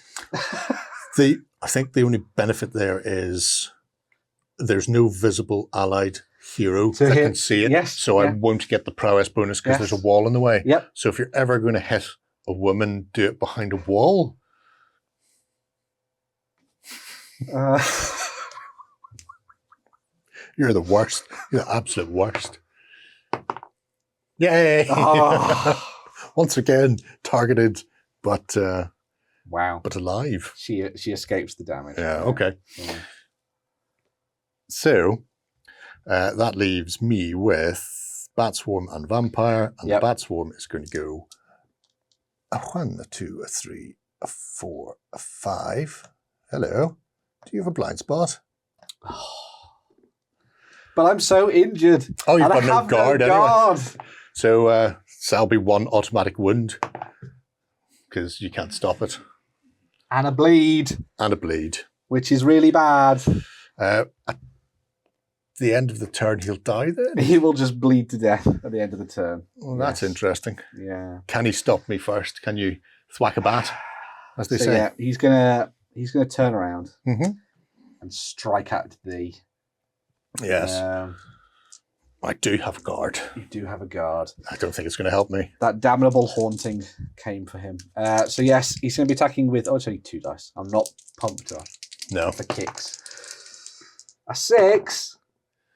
I think the only benefit there is there's no visible allied hero that can see it. Yes, so I won't get the prowess bonus because there's a wall in the way. Yep. So if you're ever going to hit a woman, do it behind a wall. You're the worst. You're the absolute worst. Yay! Once again, targeted, but wow. but alive. She escapes the damage. Yeah, okay. Yeah. So that leaves me with Bat Swarm and Vampire, and the Bat Swarm is going to go a 1, a 2, a 3, a 4, a 5. Hello. Do you have a blind spot? But I'm so injured. Oh, you've and got no guard no anyway. guard. So that'll be 1 automatic wound because you can't stop it. And a bleed. And a bleed. Which is really bad. At the end of the turn, he'll die then? He will just bleed to death at the end of the turn. Well, that's interesting. Yeah. Can he stop me first? Can you thwack a bat, as they So say? yeah, he's gonna turn around and strike at thee. Yes. I do have a guard. You do have a guard. I don't think it's going to help me. That damnable haunting came for him. So yes, he's going to be attacking with. Oh, it's only 2 dice. I'm not pumped up. No. For kicks. A 6.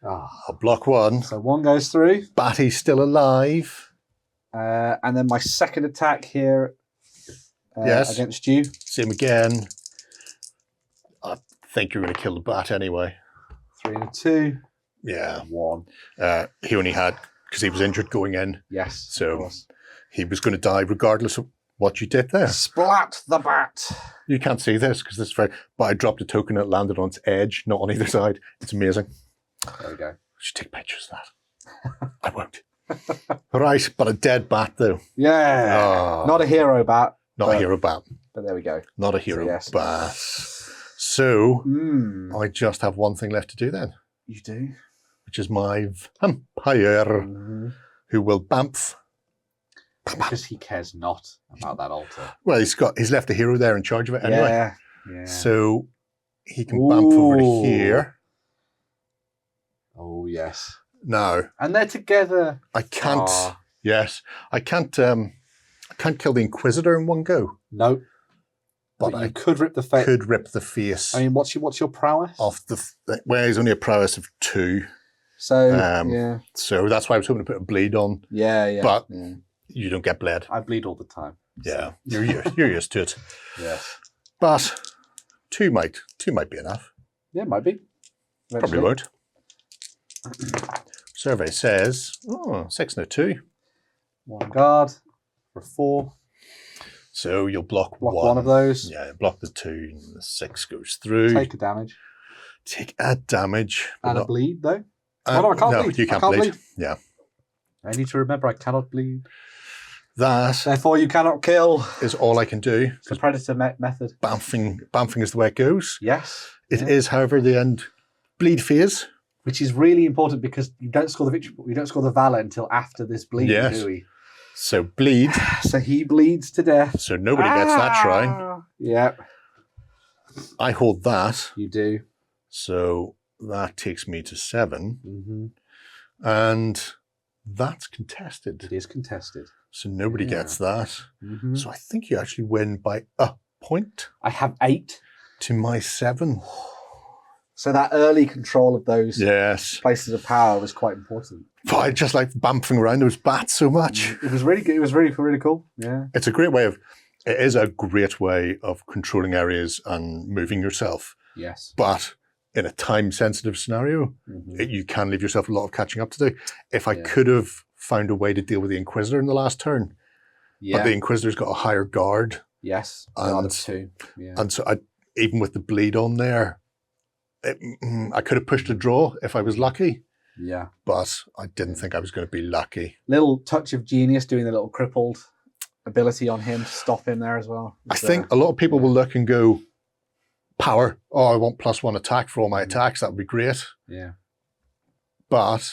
I'll block 1. So 1 goes through. Batty's still alive. And then my second attack here against you. Same again. I think you're going to kill the bat anyway. 3 and a 2. Yeah. 1. He only had, because he was injured going in. Yes. So he was going to die regardless of what you did there. Splat the bat. You can't see this because this is very, but I dropped a token and it landed on its edge, not on either side. It's amazing. There we go. I should take pictures of that. I won't. Right, but a dead bat though. Yeah. Not a hero bat. Not a hero bat. But there we go. Not a hero yes. bat. So I just have one thing left to do then. You do? Which is my vampire who will bamf. Because he cares not about that altar. Well, he's left a hero there in charge of it anyway. Yeah. So he can bamf over to here. Oh yes. Now. And they're together. I can't. Yes, I can't kill the Inquisitor in one go. No. But I could rip the face. Could rip the face. I mean, what's your prowess? Off well, he's only a prowess of 2. So yeah. So that's why I was hoping to put a bleed on. Yeah. But you don't get bled. I bleed all the time. Yeah, so. you're used to it. Yes. But 2 might be enough. Yeah, it might be. Probably won't. Survey says 6 and a 2. 1 guard for 4. So you'll block one of those. Yeah, block the 2, and the 6 goes through. Take a damage. Take a damage. And a bleed, though? No, I can't bleed. No, you can't bleed. Yeah. I need to remember I cannot bleed. That. Therefore, you cannot kill. Is all I can do. It's a predator method. Bamfing is the way it goes. Yes. It is, however, the end bleed phase. Which is really important because you don't score the victory. We don't score the valor until after this bleed, do we? So bleed. So he bleeds to death. So nobody gets that shrine. Yeah. I hold that. You do. So that takes me to 7. And that's contested. It is contested. So nobody gets that. So I think you actually win by a point. I have 8. To my 7. So that early control of those places of power was quite important. But I just like bamfing around those bats so much. It was really good. It was really cool. Yeah. It's a great way of, it is a great way of controlling areas and moving yourself. Yes. But in a time-sensitive scenario, you can leave yourself a lot of catching up to do. If I could have found a way to deal with the Inquisitor in the last turn, but the Inquisitor's got a higher guard. Yes, and 2. Yeah. And so even with the bleed on there, I could have pushed a draw if I was lucky. Yeah. But I didn't think I was going to be lucky. Little touch of genius doing the little crippled ability on him to stop him there as well. I think a lot of people will look and go, power. Oh, I want +1 attack for all my attacks. That would be great. Yeah. But...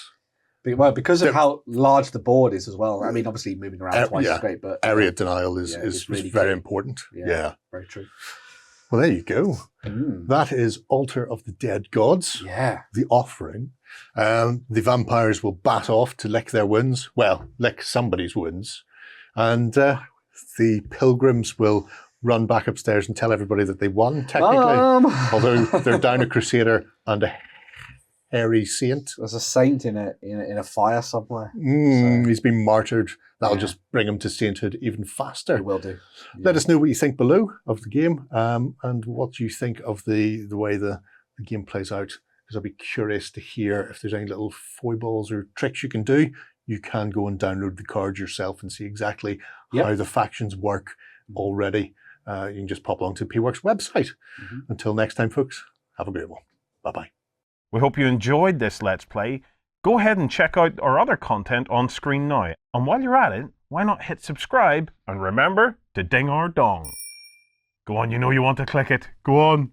Well, because of how large the board is as well. I mean, obviously moving around twice is great, but... Area denial is really very important. Yeah. Very true. Well, there you go. That is Altar of the Dead Gods. Yeah. The offering. The vampires will bat off to lick their wounds. Well, lick somebody's wounds. And the pilgrims will run back upstairs and tell everybody that they won, technically. Although they're down a crusader and a hairy saint. There's a saint in a fire somewhere. He's been martyred. That'll just bring him to sainthood even faster. It will do. Yeah. Let us know what you think below of the game and what you think of the way the game plays out. Because I'll be curious to hear if there's any little foibles or tricks you can do. You can go and download the cards yourself and see exactly how the factions work already. You can just pop along to PWork's website. Until next time, folks, have a great one. Bye-bye. We hope you enjoyed this Let's Play. Go ahead and check out our other content on screen now. And while you're at it, why not hit subscribe and remember to ding our dong. Go on, you know you want to click it. Go on.